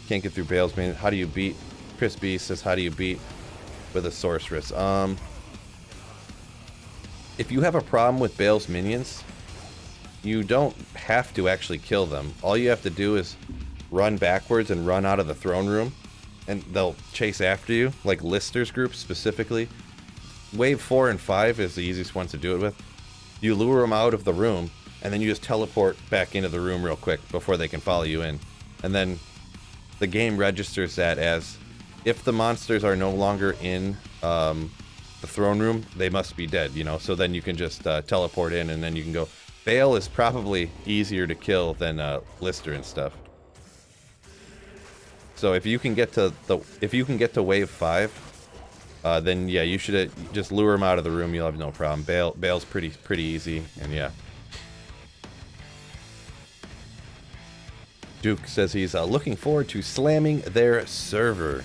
Can't get through Bale's main. How do you beat? Chris B says, how do you beat with a Sorceress? If you have a problem with Bale's minions, you don't have to actually kill them. All you have to do is run backwards and run out of the throne room. And they'll chase after you, like Lister's group specifically. wave 4 and 5 is the easiest ones to do it with. You lure them out of the room, and then you just teleport back into the room real quick before they can follow you in. And then the game registers that as if the monsters are no longer in the throne room, they must be dead, you know? So then you can just teleport in, and then you can go. Bale is probably easier to kill than Lister and stuff. So if you can get to wave 5, then yeah, you should just lure him out of the room. You'll have no problem. Bale's pretty easy, and yeah. Duke says he's looking forward to slamming their server.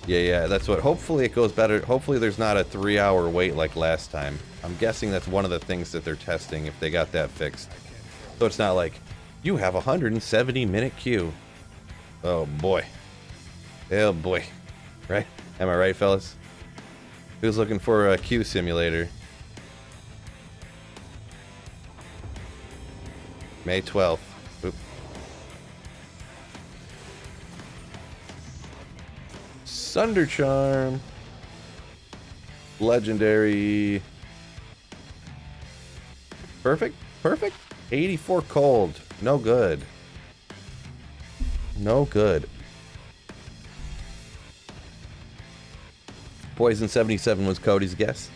Yeah, that's what. Hopefully it goes better. Hopefully there's not a 3-hour wait like last time. I'm guessing that's one of the things that they're testing if they got that fixed. So it's not like, you have a 170-minute queue. Oh boy. Oh boy. Right? Am I right, fellas? Who's looking for a queue simulator? May 12th. Oop. Sunder Charm. Legendary. Perfect. 84 cold. No good. No good. Poison 77 was Cody's guess.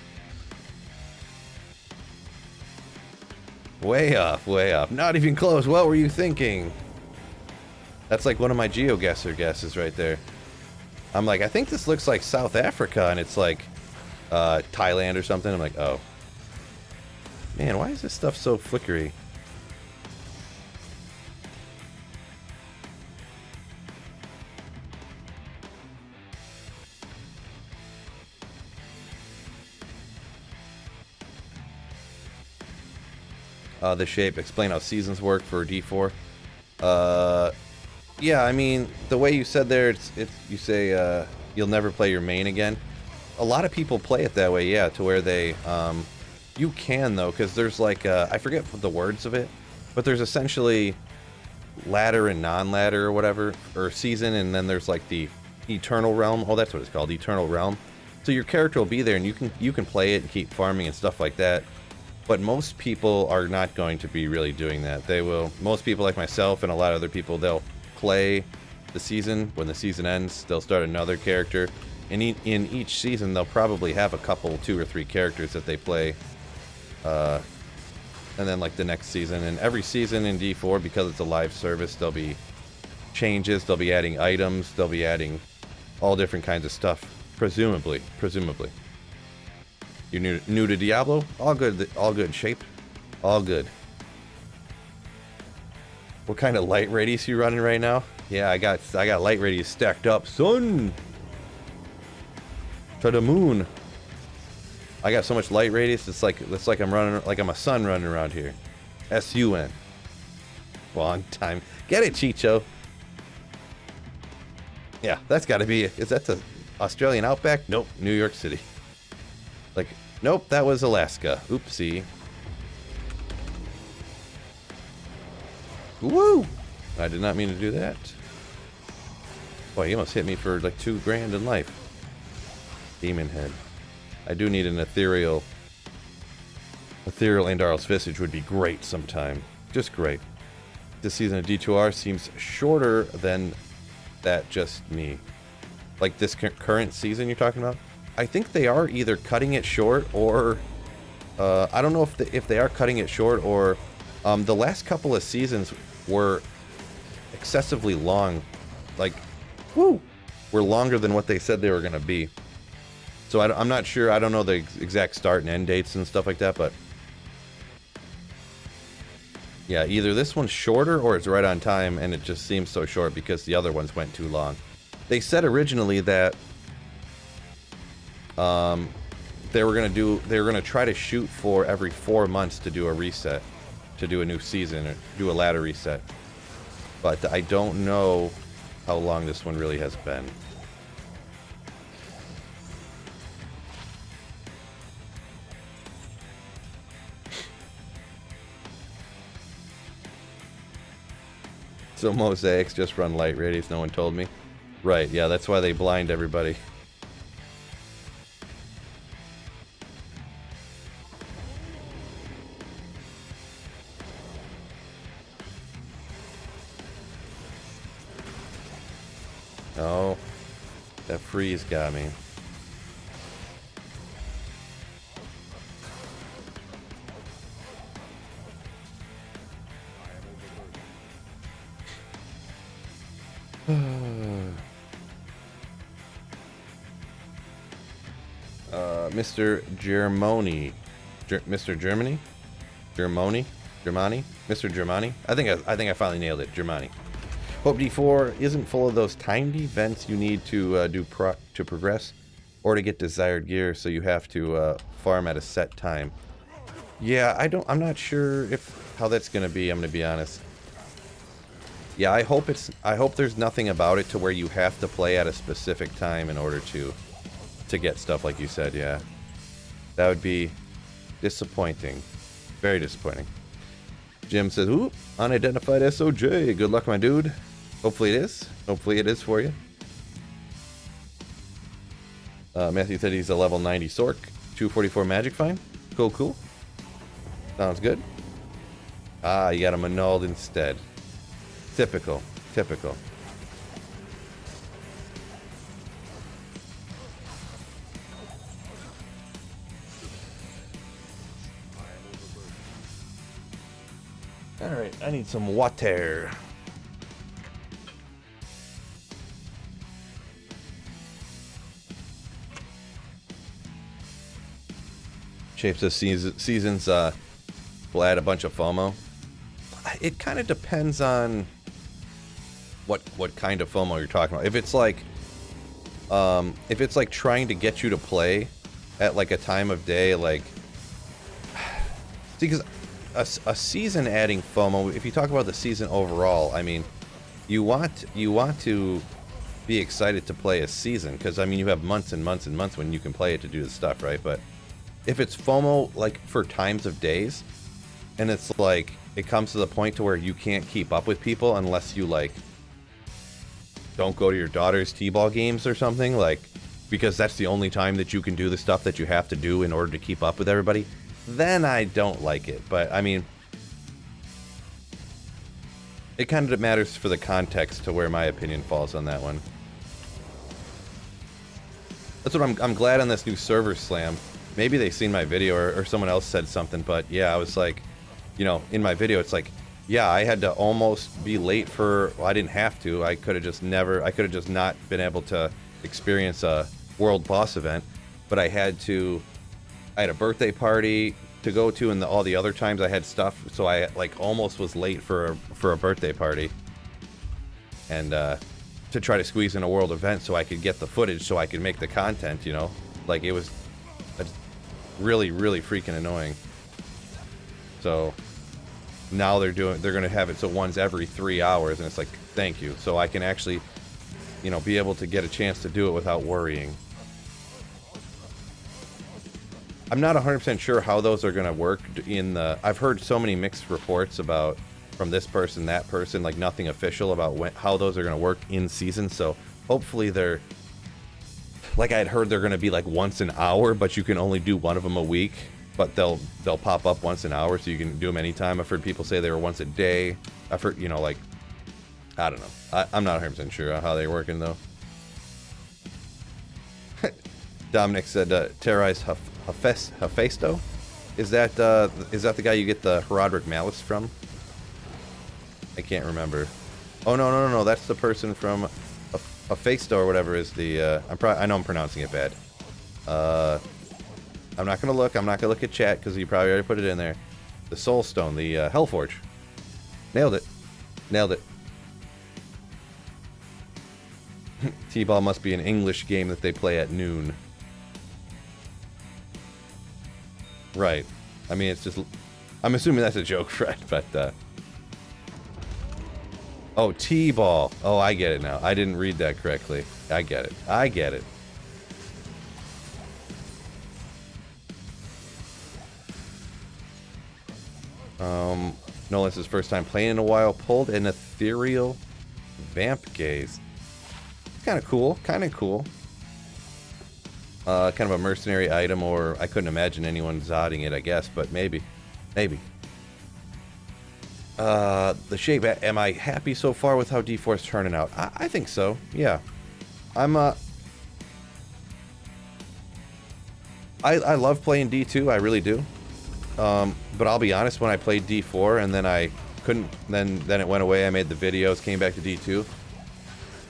Way off. Not even close. What were you thinking? That's like one of my GeoGuessr guesses right there. I'm like, I think this looks like South Africa, and it's like Thailand or something. I'm like, oh. Man, why is this stuff so flickery? The shape. Explain how seasons work for D4. Yeah, I mean, the way you said there, you say you'll never play your main again. A lot of people play it that way, yeah, to where they, you can though, because there's like, I forget the words of it, but there's essentially ladder and non-ladder or whatever, or season, and then there's like the Eternal Realm. Oh, that's what it's called, Eternal Realm. So your character will be there, and you can play it and keep farming and stuff like that. But most people are not going to be really doing that. They will, most people like myself and a lot of other people, they'll play the season. When the season ends, they'll start another character. And in each season, they'll probably have a couple, 2 or 3 characters that they play. And then like the next season. And every season in D4, because it's a live service, there'll be changes. They'll be adding items. They'll be adding all different kinds of stuff. Presumably. You're new to Diablo? All good shape. All good. What kind of light radius you running right now? Yeah, I got light radius stacked up, son. To the moon. I got so much light radius. It's like I'm a sun running around here. SUN. Long time. Get it, Chicho. Yeah, that's got to be. Is that the Australian outback? Nope, New York City. Like, nope, that was Alaska. Oopsie. Woo! I did not mean to do that. Boy, you almost hit me for like 2 grand in life. Demon head. I do need an ethereal Andarl's Visage would be great sometime. Just great. This season of D2R seems shorter than that, just me. Like this current season you're talking about? I think they are either cutting it short or I don't know if they are cutting it short or the last couple of seasons were excessively long. Like, woo! Were longer than what they said they were going to be. So I'm not sure. I don't know the exact start and end dates and stuff like that, but yeah, either this one's shorter or it's right on time, and it just seems so short because the other ones went too long. They said originally that they were gonna try to shoot for every 4 months to do a reset, to do a new season, or do a ladder reset. But I don't know how long this one really has been. So mosaics just run light radius, no one told me. Right, yeah, that's why they blind everybody. Oh, that freeze got me. Mr. Germoni. Mr. Germany? Germoni? Mr. Germani? I think I finally nailed it. Germani. Hope D4 isn't full of those timed events you need to to progress or to get desired gear, so you have to farm at a set time. Yeah, I'm not sure how that's gonna be, I'm gonna be honest. Yeah, I hope there's nothing about it to where you have to play at a specific time in order to get stuff like you said, yeah. That would be disappointing. Very disappointing. Jim says, ooh, unidentified SOJ. Good luck, my dude. Hopefully it is. Hopefully it is for you. Matthew said he's a level 90 Sork. 244 magic fine. Cool, cool. Sounds good. Ah, you got a Manald instead. Typical. Typical. Alright, I need some water. Shapes of seasons will add a bunch of FOMO. It kind of depends on what kind of FOMO you're talking about. If it's like trying to get you to play at like a time of day, like, see, because a season adding FOMO, if you talk about the season overall, I mean, you want to be excited to play a season, because I mean you have months and months and months when you can play it to do the stuff, right? But if it's FOMO like for times of days, and it's like it comes to the point to where you can't keep up with people unless you like don't go to your daughter's t-ball games or something, like, because that's the only time that you can do the stuff that you have to do in order to keep up with everybody, then I don't like it. But I mean, it kind of matters for the context to where my opinion falls on that one. That's what I'm glad on this new server slam. Maybe they seen my video or someone else said something, but yeah, I was like, you know, in my video, it's like, yeah, I had to almost be late for, well, I didn't have to. I could have just not been able to experience a world boss event, but I had a birthday party to go to, and all the other times I had stuff, so I like almost was late for a birthday party, and to try to squeeze in a world event so I could get the footage so I could make the content, you know, like it was really freaking annoying. So now they're gonna have it so one's every 3 hours, and it's like, thank you, so I can actually, you know, be able to get a chance to do it without worrying. I'm not 100% sure how those are gonna work I've heard so many mixed reports about from this person, that person, like nothing official about how those are gonna work in season, so hopefully they're, like I had heard they're gonna be like once an hour, but you can only do one of them a week, but they'll pop up once an hour, so you can do them anytime. I've heard people say they were once a day. I've heard, you know, like, I don't know. I'm not 100% sure how they're working, though. Dominic said, terrorize Hephaesto? Is that the guy you get the Herodric Malice from? I can't remember. Oh, no, that's the person from Hephaesto or whatever is the, I know I'm pronouncing it bad. I'm not gonna look at chat because you probably already put it in there. The Soul Stone, the Hellforge. Nailed it. T-ball must be an English game that they play at noon. Right. I mean, it's just, I'm assuming that's a joke, Fred, but oh, T-ball. Oh, I get it now. I didn't read that correctly. I get it. Nolan's first time playing in a while. Pulled an ethereal vamp gaze. Kind of cool. Kind of cool. Kind of a mercenary item, or I couldn't imagine anyone zodding it, I guess, but maybe. Maybe. The shape, am I happy so far with how D4 is turning out? I think so, yeah. I'm, I love playing D2, I really do. But I'll be honest, when I played D4 and then I couldn't, then it went away, I made the videos, came back to D2.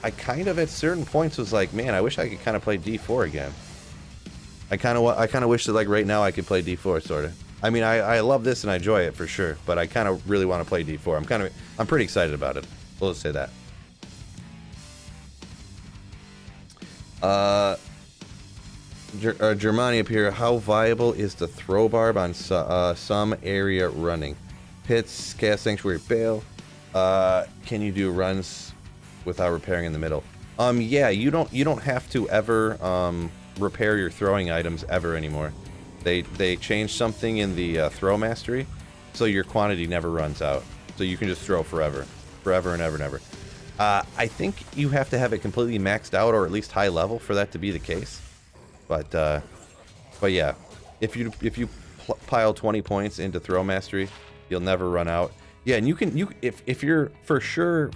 I kind of, at certain points, was like, man, I wish I could kind of play D4 again. I kind of wish that, like, right now I could play D4, sort of. I mean, I love this and I enjoy it for sure, but I kind of really want to play D4. I'm pretty excited about it. We'll just say that. Germani up here. How viable is the throw barb on some area running? Pits, Chaos Sanctuary, Bail. Can you do runs without repairing in the middle? Yeah, you don't have to ever repair your throwing items ever anymore. They changed something in the throw mastery, so your quantity never runs out. So you can just throw forever and ever and ever. I think you have to have it completely maxed out, or at least high level, for that to be the case. But yeah, if you pile 20 points into throw mastery, you'll never run out. Yeah, and if you're for sure,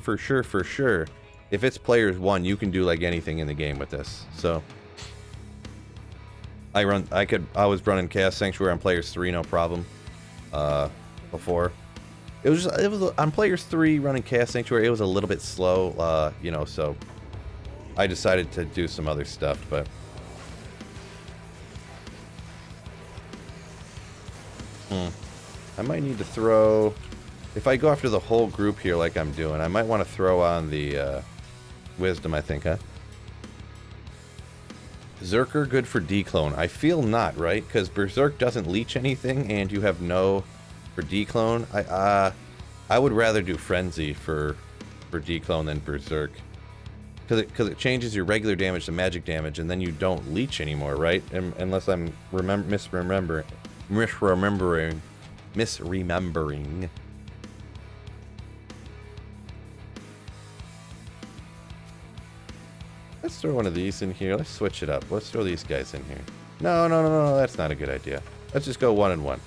if it's players 1, you can do like anything in the game with this. So I was running Chaos Sanctuary on players 3, no problem. Before it was on players 3 running Chaos Sanctuary, it was a little bit slow, you know, so I decided to do some other stuff, but I might need to throw, if I go after the whole group here like I'm doing, I might want to throw on the wisdom, I think, huh? Berserker good for declone? I feel not, right? Because Berserk doesn't leech anything, and you have no for declone. I would rather do Frenzy for declone than Berserk, because it changes your regular damage to magic damage, and then you don't leech anymore, right? Unless I'm misremembering. Let's throw one of these in here. Let's switch it up. Let's throw these guys in here. No, that's not a good idea. Let's just go 1 and 1.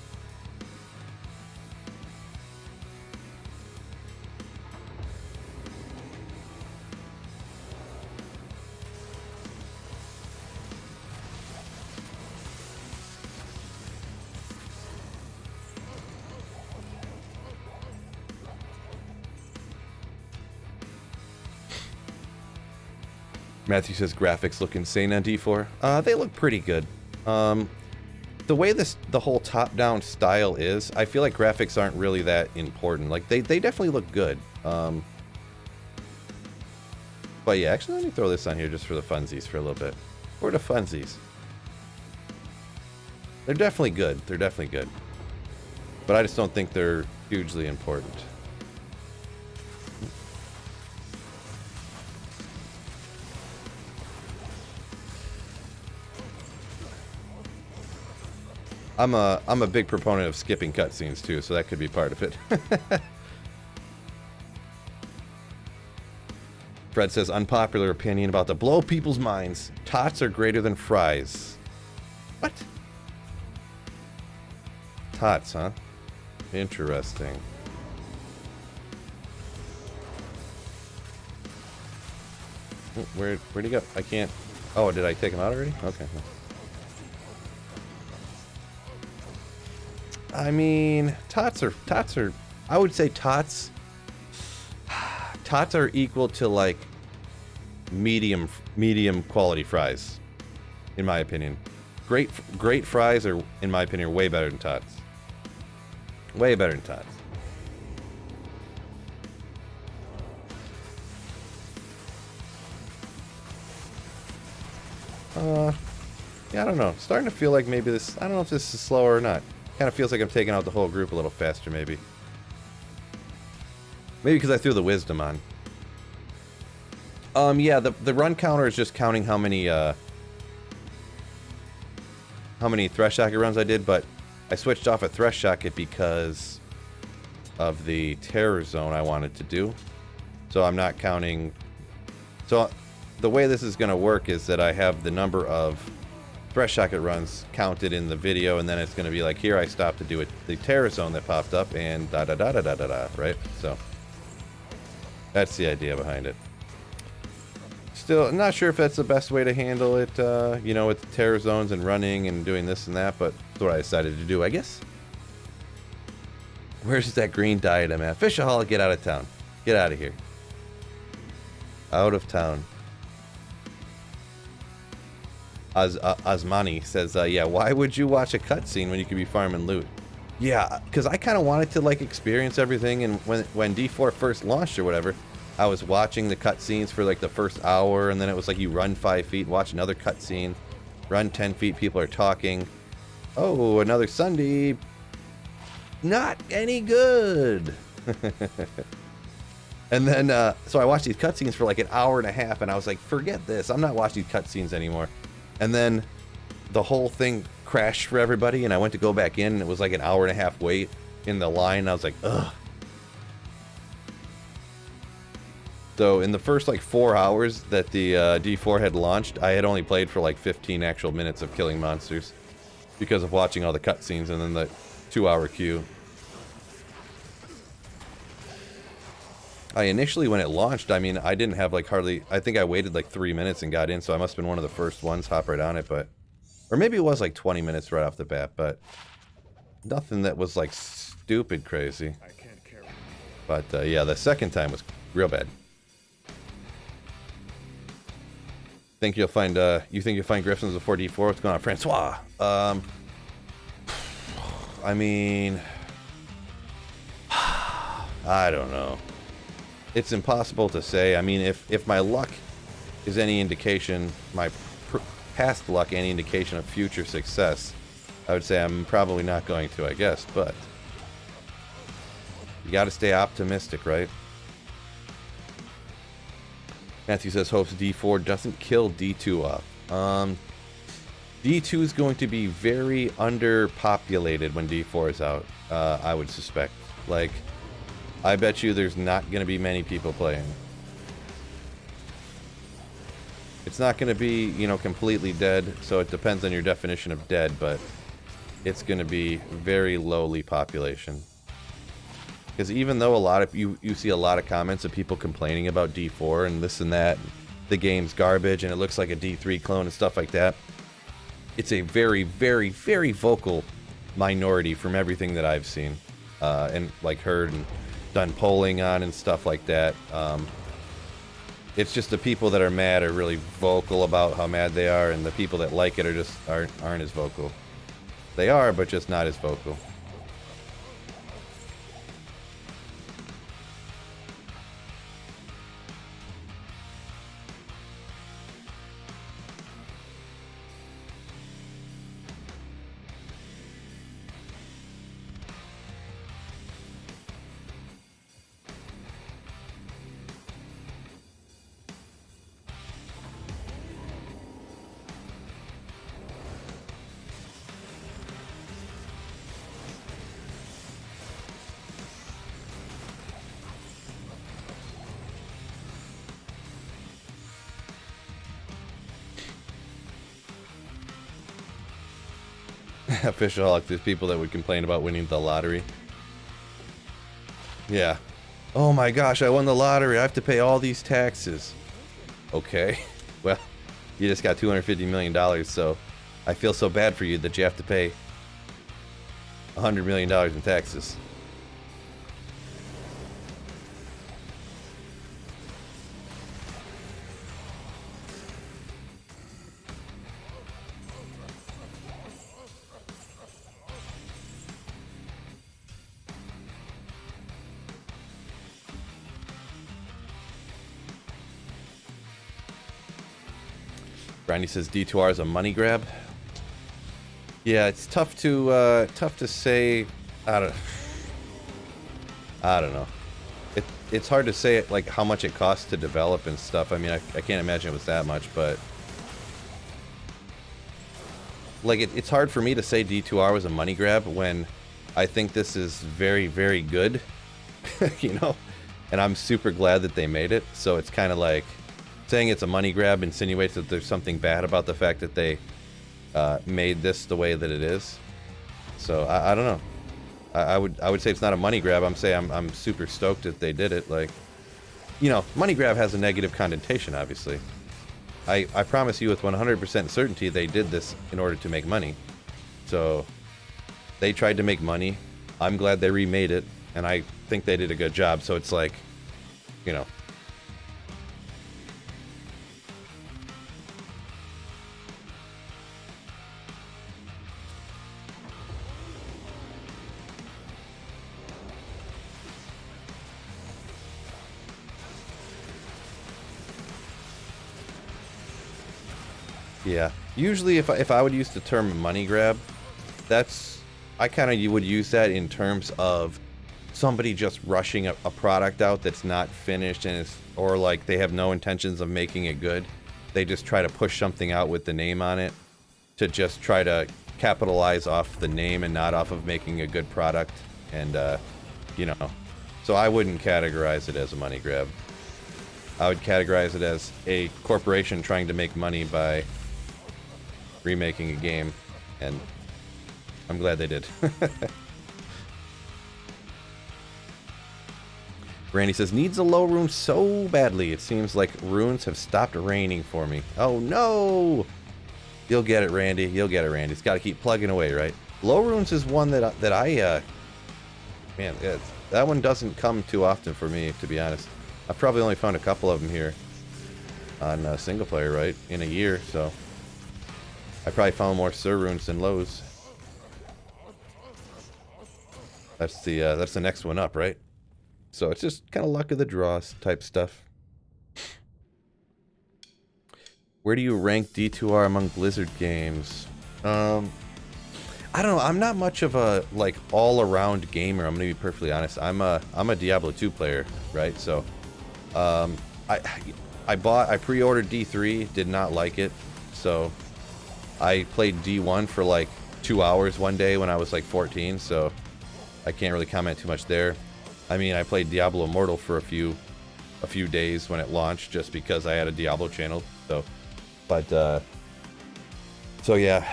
Matthew says graphics look insane on D4. They look pretty good. The way the whole top-down style is, I feel like graphics aren't really that important. Like, they definitely look good. But yeah, actually, let me throw this on here just for the funsies for a little bit. For the funsies. They're definitely good. They're definitely good. But I just don't think they're hugely important. I'm a big proponent of skipping cutscenes too, so that could be part of it. Fred says, unpopular opinion about to blow people's minds. Tots are greater than fries. What? Tots, huh? Interesting. Where'd he go? I can't. Oh, did I take him out already? Okay. I mean, tots are, I would say tots are equal to, like, medium quality fries, in my opinion. Great fries are, in my opinion, way better than tots. Way better than tots. Yeah, I don't know. Starting to feel like maybe this, I don't know if this is slower or not. Kind of feels like I'm taking out the whole group a little faster, maybe. Maybe because I threw the wisdom on. Yeah, the run counter is just counting how many Thresh Socket runs I did, but I switched off a Thresh Socket because of the terror zone I wanted to do. So I'm not counting. So the way this is going to work is that I have the number of Thresh socket runs counted in the video, and then it's going to be like, here I stopped to do it, the terror zone that popped up, and da da da da da da da, right? So that's the idea behind it. Still not sure if that's the best way to handle it, you know, with terror zones and running and doing this and that, but that's what I decided to do, I guess. Where's that green diadem at? Fishaholic, get out of town. Get out of here. Out of town. Asmani says, yeah, why would you watch a cutscene when you could be farming loot? Yeah, because I kind of wanted to, like, experience everything, and when D4 first launched or whatever, I was watching the cutscenes for, like, the first hour, and then it was like you run 5 feet, watch another cutscene, run 10 feet, people are talking. Oh, another Sunday. Not any good. And then, so I watched these cutscenes for like an hour and a half, and I was like, forget this. I'm not watching these cutscenes anymore. And then the whole thing crashed for everybody, and I went to go back in, and it was like an hour and a half wait in the line. And I was like, ugh. So in the first like 4 hours that the D4 had launched, I had only played for like 15 actual minutes of killing monsters because of watching all the cutscenes and then the 2-hour queue. I initially, when it launched, I mean, I didn't have like hardly, I think I waited like 3 minutes and got in, so I must have been one of the first ones, hop right on it, but, or maybe it was like 20 minutes right off the bat, but nothing that was like stupid crazy. But yeah, the second time was real bad. Think you'll find, you think you'll find Griffins before D4? What's going on, Francois? I mean, I don't know. It's impossible to say. I mean, if my luck is any indication, my past luck any indication of future success, I would say I'm probably not going to, I guess, but you got to stay optimistic, right? Matthew says, hopes D4 doesn't kill D2 off. D2 is going to be very underpopulated when D4 is out, I would suspect. Like, I bet you there's not going to be many people playing. It's not going to be, you know, completely dead, so it depends on your definition of dead, but it's going to be very lowly population. Because even though a lot of you see a lot of comments of people complaining about D4 and this and that, the game's garbage and it looks like a D3 clone and stuff like that, it's a very, very, very vocal minority from everything that I've seen and like heard and done polling on and stuff like that. It's just the people that are mad are really vocal about how mad they are, and the people that like it are just aren't as vocal. They are, but just not as vocal. Fishaholic, there's people that would complain about winning the lottery. Yeah. Oh my gosh, I won the lottery. I have to pay all these taxes. Okay. Well, you just got $250 million, so I feel so bad for you that you have to pay $100 million in taxes. Brandy says D2R is a money grab. Yeah, it's tough to say. I don't know. It's hard to say it, like how much it costs to develop and stuff. I mean, I can't imagine it was that much, but like it's hard for me to say D2R was a money grab when I think this is very, very good. you know? And I'm super glad that they made it. So it's kind of like saying it's a money grab insinuates that there's something bad about the fact that they made this the way that it is. So I don't know. I would say it's not a money grab. I'm super stoked that they did it. Like, you know, money grab has a negative connotation, obviously. I promise you with 100% certainty they did this in order to make money. So they tried to make money. I'm glad they remade it, and I think they did a good job. So it's like, you know. Yeah. Usually if I would use the term money grab, I kind of would use that in terms of somebody just rushing a product out that's not finished and or like they have no intentions of making it good. They just try to push something out with the name on it to just try to capitalize off the name and not off of making a good product. And, you know, so I wouldn't categorize it as a money grab. I would categorize it as a corporation trying to make money by remaking a game, and I'm glad they did. Randy says, needs a low rune so badly. It seems like runes have stopped raining for me. Oh no! You'll get it, Randy. You'll get it, Randy. It's got to keep plugging away, right? Low runes is one that I man, that one doesn't come too often for me, to be honest. I've probably only found a couple of them here on single player, right, in a year, so I probably found more Sir runes than lows. That's the next one up, right? So it's just kind of luck of the draw type stuff. Where do you rank D2R among Blizzard games? I don't know. I'm not much of a like all-around gamer. I'm gonna be perfectly honest. I'm a Diablo 2 player, right? So, I pre-ordered D3, did not like it, so I played D1 for like 2 hours one day when I was like 14. So I can't really comment too much there. I mean, I played Diablo Immortal for a few days when it launched, just because I had a Diablo channel. So, but so yeah.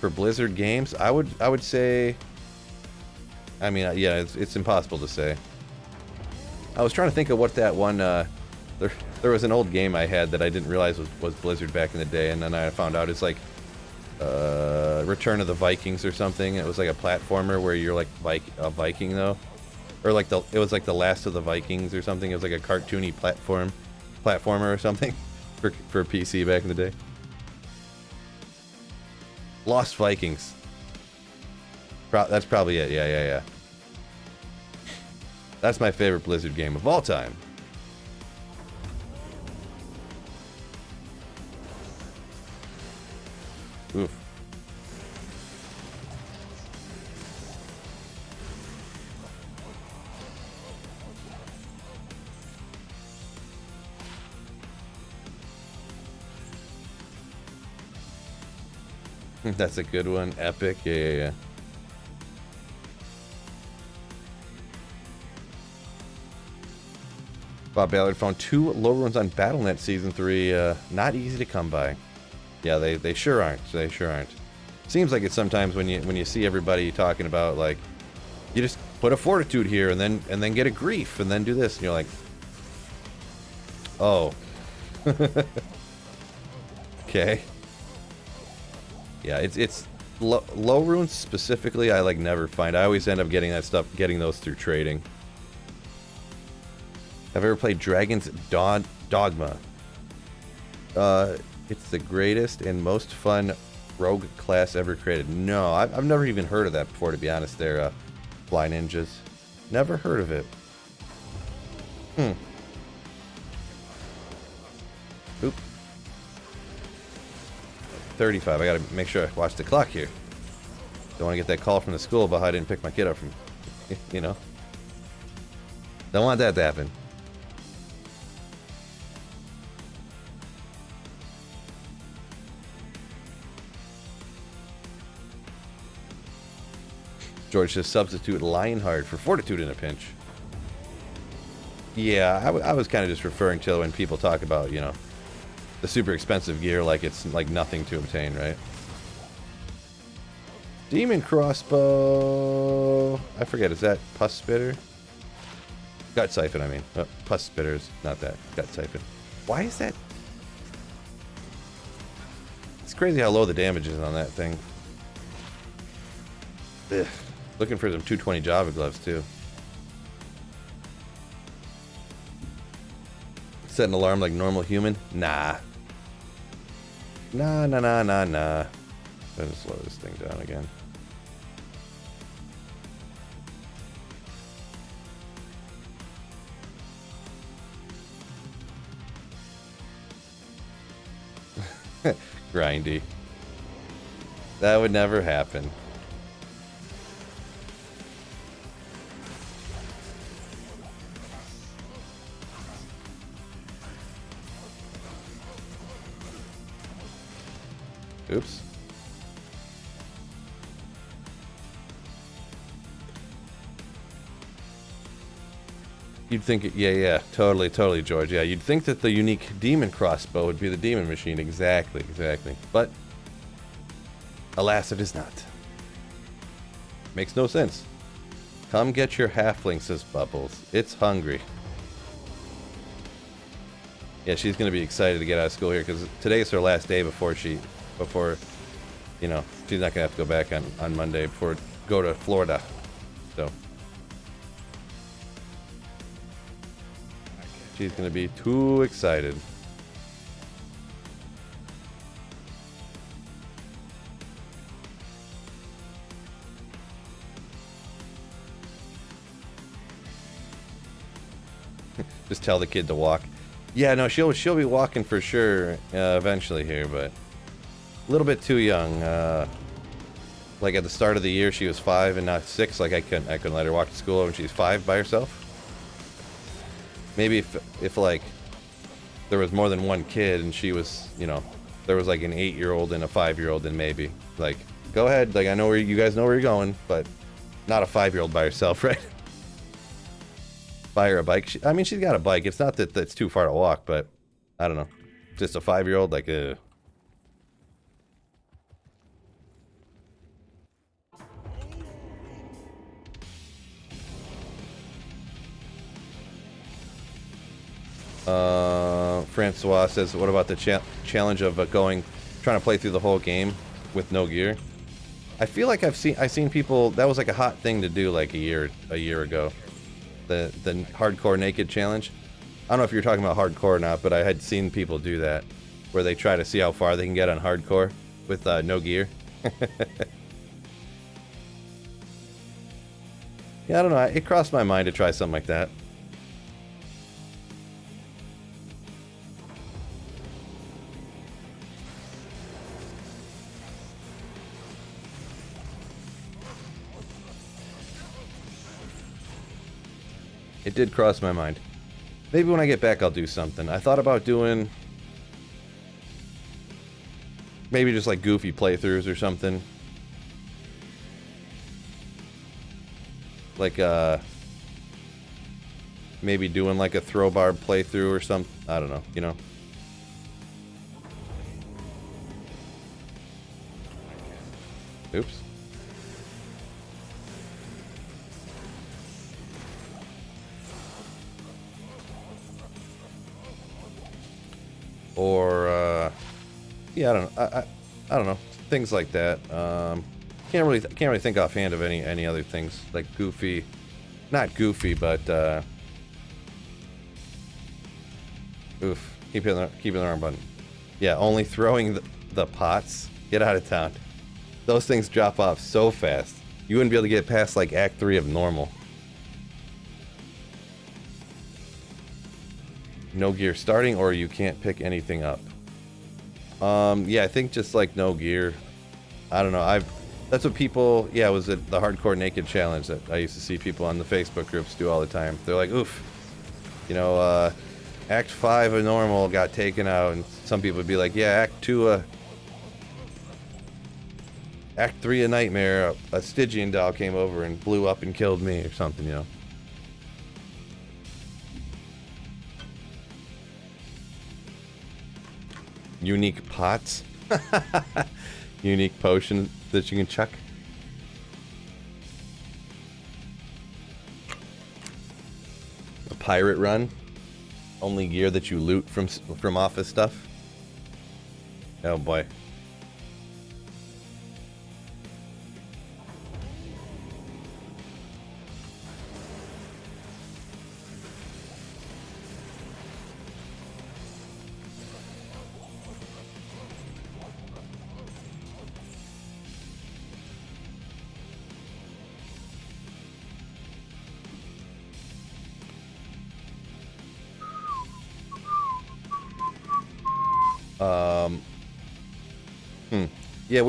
For Blizzard games, I would say, I mean, yeah, it's impossible to say. I was trying to think of what that one, there was an old game I had that I didn't realize was Blizzard back in the day, and then I found out it's like Return of the Vikings or something. It was like a platformer where you're like a Viking though, or like it was like the Last of the Vikings or something. It was like a cartoony platformer or something for PC back in the day. Lost Vikings. That's probably it. Yeah. That's my favorite Blizzard game of all time. Oof. That's a good one. Epic. Yeah. Bob Ballard found 2 low runs on BattleNet Season 3. Not easy to come by. Yeah, they sure aren't. They sure aren't. Seems like it sometimes when you see everybody talking about, like, you just put a fortitude here and then get a grief and then do this, and you're like, oh. Okay. Yeah, it's low runes specifically. I like never find. I always end up getting those through trading. Have you ever played Dragon's Dogma? It's the greatest and most fun rogue class ever created. No, I've never even heard of that before, to be honest. They're Fly Ninjas. Never heard of it. Oop. 35. I gotta make sure I watch the clock here. Don't want to get that call from the school about how I didn't pick my kid up from, you know. Don't want that to happen. George says substitute Lionheart for Fortitude in a pinch. Yeah, I was kind of just referring to when people talk about, you know, the super expensive gear like it's like nothing to obtain, right? Demon crossbow. I forget, is that pus spitter? Gut siphon, I mean. Oh, pus spitter is not that. Gut siphon. Why is that? It's crazy how low the damage is on that thing. Ugh. Looking for some 220 Java gloves too. Set an alarm like normal human? Nah. Nah. Let's slow this thing down again. Grindy. That would never happen. Oops. You'd think it, yeah, totally, George. Yeah, you'd think that the unique demon crossbow would be the demon machine. Exactly. But, alas, it is not. Makes no sense. Come get your halfling, says Bubbles. It's hungry. Yeah, she's going to be excited to get out of school here, because today's her last day before, you know, she's not going to have to go back on Monday before go to Florida. So. She's going to be too excited. Just tell the kid to walk. Yeah, no, she'll be walking for sure eventually here, but a little bit too young. Like at the start of the year, she was 5 and now 6. Like I couldn't let her walk to school when she's 5 by herself. Maybe if like there was more than one kid and she was, you know, there was like an 8-year-old and a 5-year-old, then maybe like go ahead. Like I know where you guys know where you're going, but not a 5-year-old by herself, right? Buy her a bike. I mean, she's got a bike. It's not that that's too far to walk, but I don't know. Just a 5-year-old, like, Francois says, what about the challenge of trying to play through the whole game with no gear? I feel like I've seen people, that was like a hot thing to do like a year ago. The hardcore naked challenge. I don't know if you're talking about hardcore or not, but I had seen people do that, where they try to see how far they can get on hardcore with no gear. Yeah, I don't know. It crossed my mind to try something like that. It did cross my mind. Maybe when I get back I'll do something. I thought about doing maybe just like goofy playthroughs or something. Like maybe doing like a throw Barb playthrough or something. I don't know, you know. Oops. Or yeah, I don't know, things like that. Can't really think offhand of any other things like goofy, not goofy, but oof, keep hitting the wrong button. Yeah, only throwing the pots. Get out of town. Those things drop off so fast. You wouldn't be able to get past like Act 3 of normal. No gear starting, or you can't pick anything up. Yeah, I think just like no gear. I don't know. That's what people. Yeah, it was the hardcore naked challenge that I used to see people on the Facebook groups do all the time. They're like, oof, you know, Act 5 of normal got taken out, and some people would be like, yeah, Act 2. Act 3 a nightmare, a Stygian doll came over and blew up and killed me or something, you know. Unique pots. Unique potion that you can chuck. A pirate run. Only gear that you loot from office stuff. Oh boy. Yeah,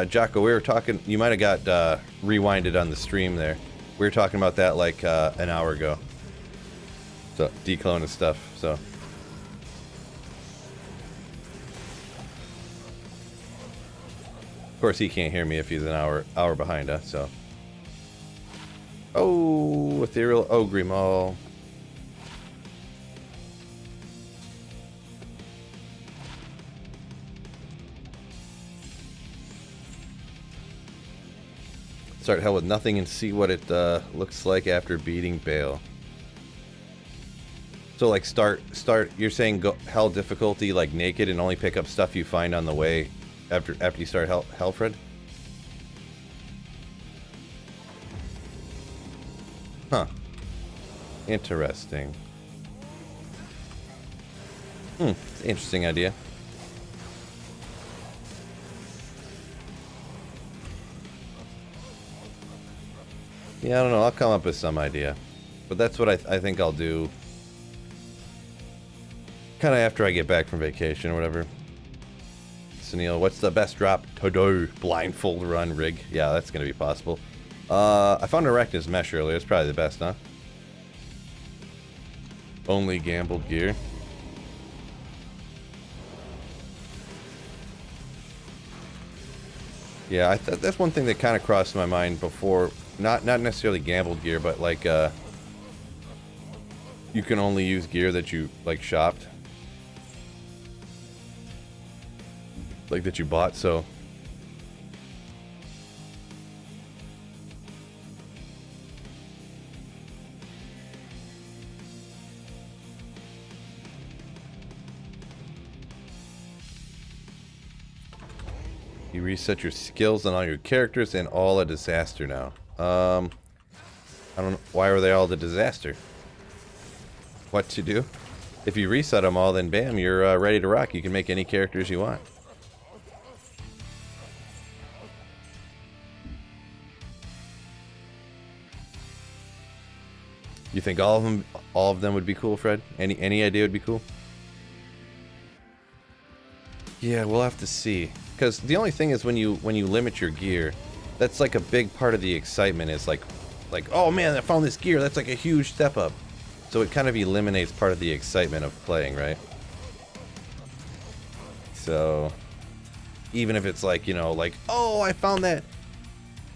Jocko, we were talking, you might have got rewinded on the stream there. We were talking about that like an hour ago. So, declone and stuff, so. Of course, he can't hear me if he's an hour behind us, so. Oh, ethereal ogre maul. Start hell with nothing and see what it looks like after beating Bale. So like start. You're saying go hell difficulty like naked and only pick up stuff you find on the way after you start hell, Fred. Huh. Interesting. It's an interesting idea. Yeah, I don't know. I'll come up with some idea. But that's what I think I'll do. Kind of after I get back from vacation or whatever. Sunil, what's the best drop to do? Blindfold run rig. Yeah, that's going to be possible. I found Arachna's mesh earlier. It's probably the best, huh? Only gambled gear. Yeah, that's one thing that kind of crossed my mind before. Not necessarily gambled gear, but like you can only use gear that you like shopped, like that you bought. So you reset your skills on all your characters and all a disaster now. I don't know. Why are they all the disaster? What to do? If you reset them all, then bam, you're ready to rock. You can make any characters you want. You think all of them would be cool, Fred? Any idea would be cool? Yeah, we'll have to see. Because the only thing is when you limit your gear, that's like a big part of the excitement is like, oh man, I found this gear. That's like a huge step up. So it kind of eliminates part of the excitement of playing, right? So even if it's like, you know, like, oh, I found that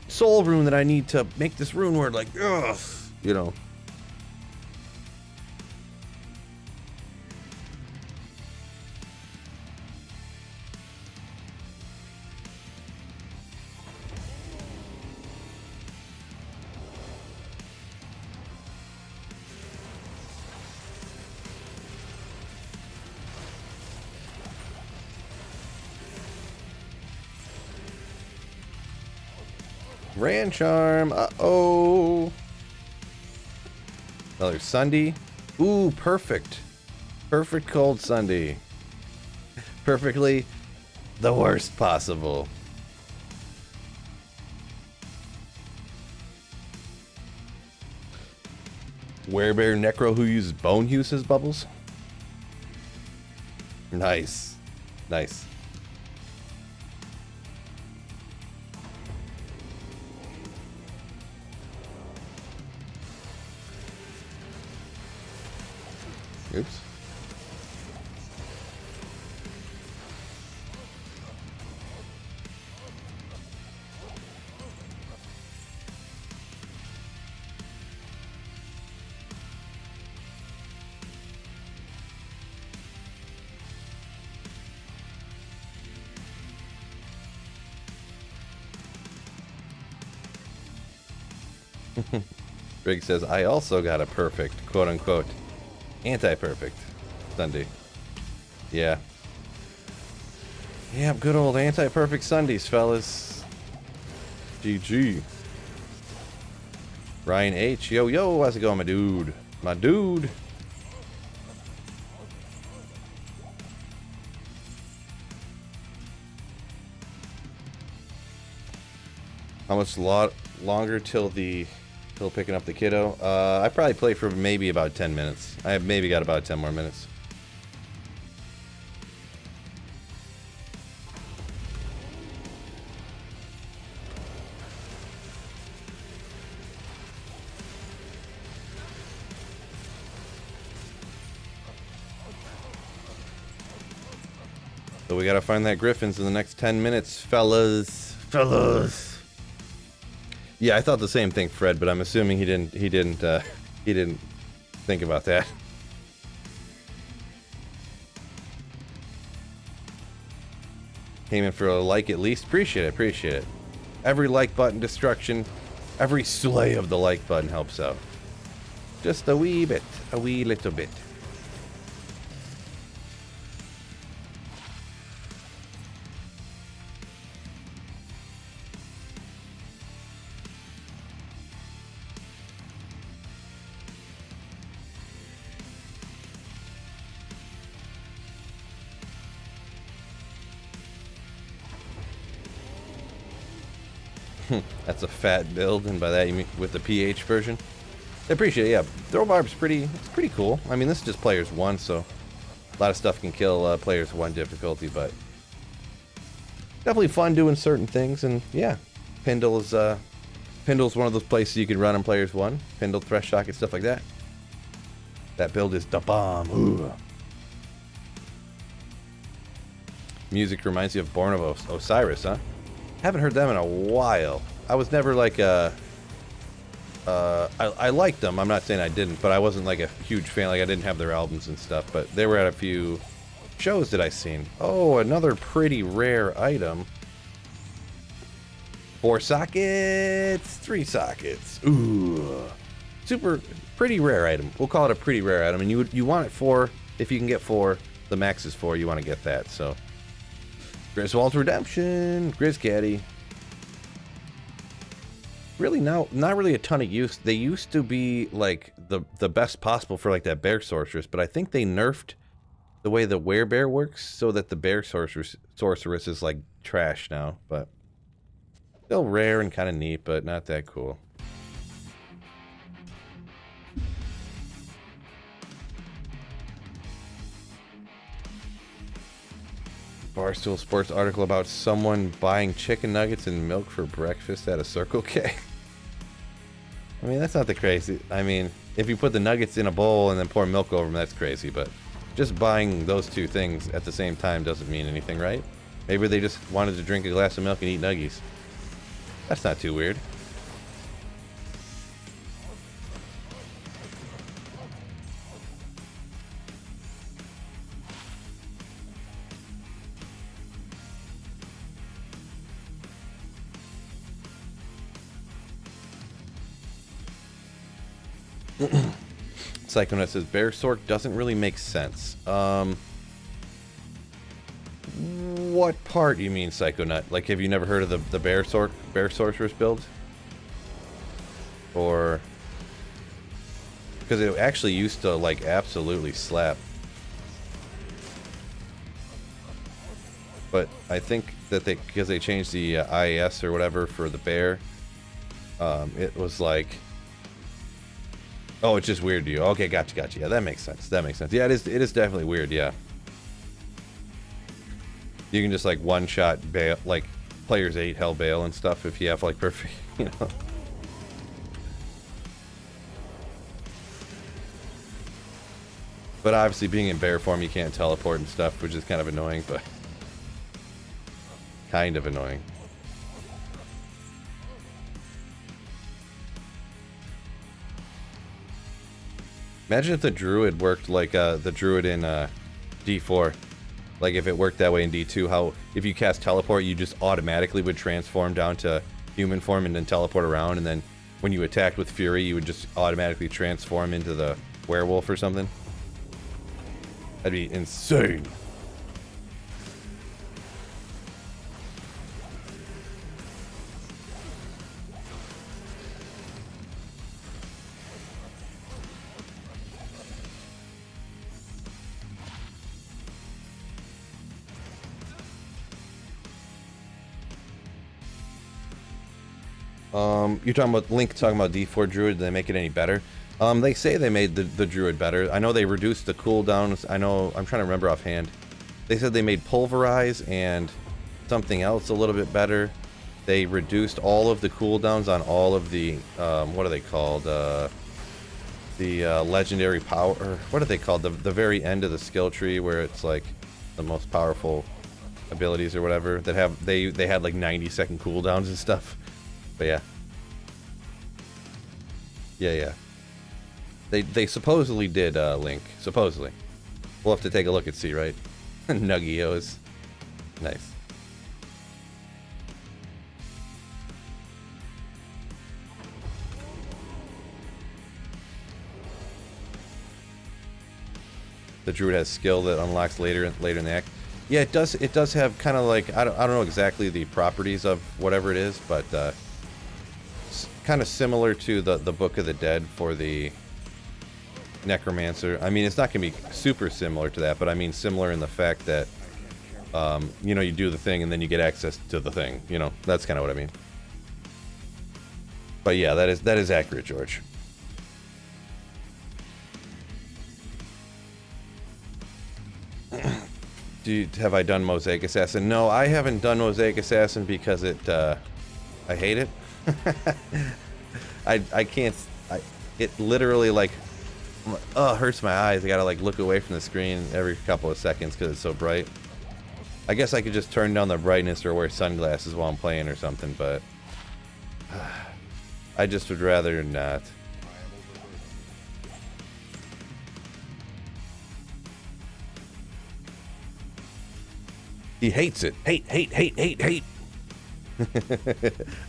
soul rune that I need to make this rune word, like, ugh, you know. Ran charm. Uh-oh. Another Sunday. Ooh, perfect. Perfect cold Sunday. Perfectly the worst possible. Werebear Necro who uses bone use as bubbles. Nice. Nice. Oops. Greg says, I also got a perfect, quote unquote, anti-perfect Sunday. Yeah. Yeah, good old anti-perfect Sundays, fellas. GG. Ryan H. Yo, yo, how's it going, my dude? My dude. How much longer till picking up the kiddo? I probably play for maybe about 10 minutes. I have maybe got about 10 more minutes. So we gotta find that Griffins in the next 10 minutes, fellas. Fellas. Yeah, I thought the same thing, Fred, but I'm assuming he didn't think about that. Came in for a like at least. Appreciate it, appreciate it. Every like button destruction, every slay of the like button helps out. Just a wee bit, a wee little bit. That's a fat build, and by that you mean with the PH version. I appreciate it, yeah. Throw Barb's pretty cool. I mean, this is just players 1, so a lot of stuff can kill players 1 difficulty, but definitely fun doing certain things, and yeah. Pindle's one of those places you can run on players 1. Pindle, Thresh Socket, stuff like that. That build is the bomb. Ooh. Music reminds you of Born of Osiris, huh? Haven't heard them in a while. I was never like I liked them. I'm not saying I didn't, but I wasn't like a huge fan. Like I didn't have their albums and stuff, but they were at a few shows that I seen. Oh, another pretty rare item. 4 sockets, 3 sockets. Ooh, super pretty rare item. We'll call it a pretty rare item. And you want it 4 if you can get 4. The max is 4. You want to get that. So. Griswold's Redemption, Grizcaddy. Really not really a ton of use. They used to be like the best possible for like that bear sorceress, but I think they nerfed the way the werebear works so that the bear sorceress is like trash now, but still rare and kind of neat, but not that cool. Barstool Sports article about someone buying chicken nuggets and milk for breakfast at a Circle K. I mean, that's not the crazy. I mean, if you put the nuggets in a bowl and then pour milk over them, that's crazy. But just buying those 2 things at the same time doesn't mean anything, right? Maybe they just wanted to drink a glass of milk and eat nuggies. That's not too weird. Psychonet says Bear Sork doesn't really make sense. What part do you mean, Psychonet? Like, have you never heard of the Bear Sorceress build? Or because it actually used to like absolutely slap. But I think that because they changed the IAS or whatever for the bear, it was like. Oh, it's just weird to you. Okay, gotcha. Yeah, that makes sense. Yeah, it is definitely weird, yeah. You can just like one-shot bail, like players 8 hell bail and stuff if you have like perfect, you know. But obviously being in bear form, you can't teleport and stuff, which is kind of annoying, but kind of annoying. Imagine if the druid worked like the druid in D4. Like if it worked that way in D2, how if you cast teleport, you just automatically would transform down to human form and then teleport around, and then when you attacked with Fury, you would just automatically transform into the werewolf or something. That'd be insane. You're talking about Link talking about D4 Druid. Did they make it any better? They say they made the Druid better. I know they reduced the cooldowns. I know, I'm trying to remember offhand. They said they made Pulverize and something else a little bit better. They reduced all of the cooldowns on all of the, what are they called? The legendary power, or what are they called? The very end of the skill tree where it's like the most powerful abilities or whatever that have, they had like 90-second cooldowns and stuff. But yeah. Yeah. They supposedly did, Link. Supposedly. We'll have to take a look and see, right? Nuggios. Nice. The Druid has skill that unlocks later in the act. Yeah, it does have kind of like, I don't know exactly the properties of whatever it is, but kind of similar to the Book of the Dead for the Necromancer. I mean, it's not going to be super similar to that, but I mean similar in the fact that, you know, you do the thing and then you get access to the thing. You know, that's kind of what I mean. But yeah, that is accurate, George. Have I done Mosaic Assassin? No, I haven't done Mosaic Assassin because I hate it. I can't. It literally like, hurts my eyes. I gotta like look away from the screen every couple of seconds because it's so bright. I guess I could just turn down the brightness or wear sunglasses while I'm playing or something, but I just would rather not. He hates it. Hate.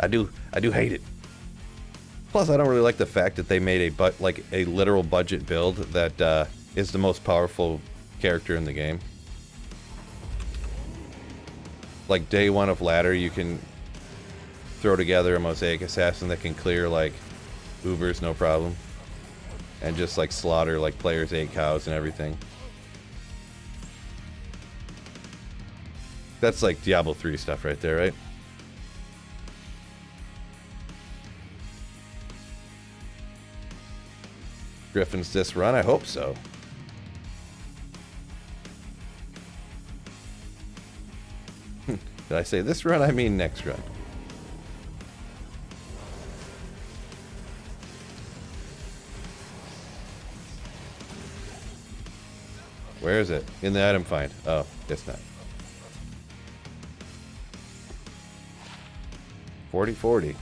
I do hate it. Plus, I don't really like the fact that they made a literal budget build that is the most powerful character in the game. Like day one of ladder, you can throw together a Mosaic Assassin that can clear like Ubers no problem, and just like slaughter like players 8 cows and everything. That's like Diablo 3 stuff right there, right? Griffin's this run? I hope so. Did I say this run? I mean next run. Where is it? In the item find. Oh, it's not. 40-40.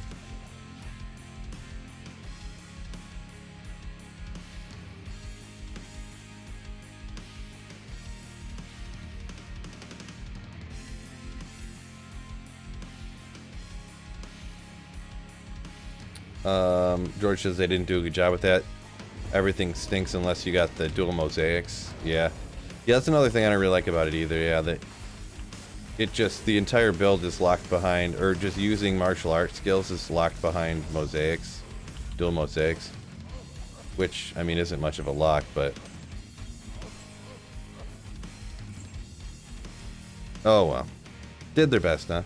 George says they didn't do a good job with that. Everything stinks unless you got the dual mosaics. Yeah, that's another thing I don't really like about it either. Yeah, the entire build is locked behind, or just using martial arts skills is locked behind mosaics, dual mosaics, which I mean isn't much of a lock, but oh well, did their best, huh?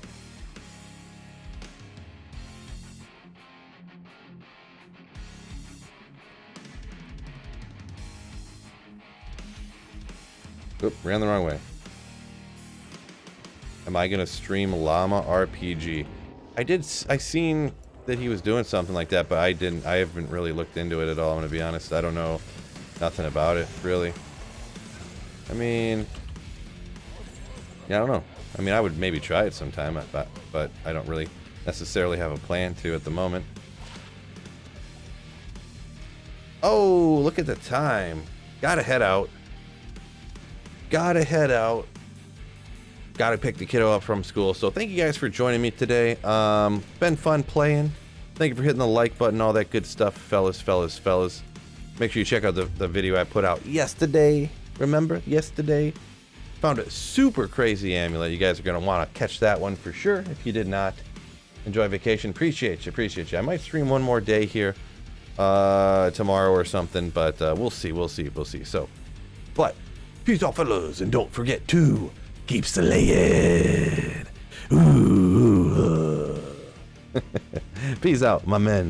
Oop, ran the wrong way. Am I gonna stream Llama RPG? I seen that he was doing something like that, but I haven't really looked into it at all, I'm gonna be honest. I don't know nothing about it, really. I mean, yeah, I don't know. I mean, I would maybe try it sometime, but I don't really necessarily have a plan to at the moment. Oh, look at the time. Gotta head out. Gotta pick the kiddo up from school. So thank you guys for joining me today. Been fun playing. Thank you for hitting the like button, all that good stuff, fellas. Make sure you check out the video I put out yesterday. Remember? Yesterday. Found a super crazy amulet. You guys are going to want to catch that one for sure if you did not. Enjoy vacation. Appreciate you. I might stream one more day here tomorrow or something, but we'll see. So, but peace out, fellas, and don't forget to keep slaying. Ooh. Peace out, my men.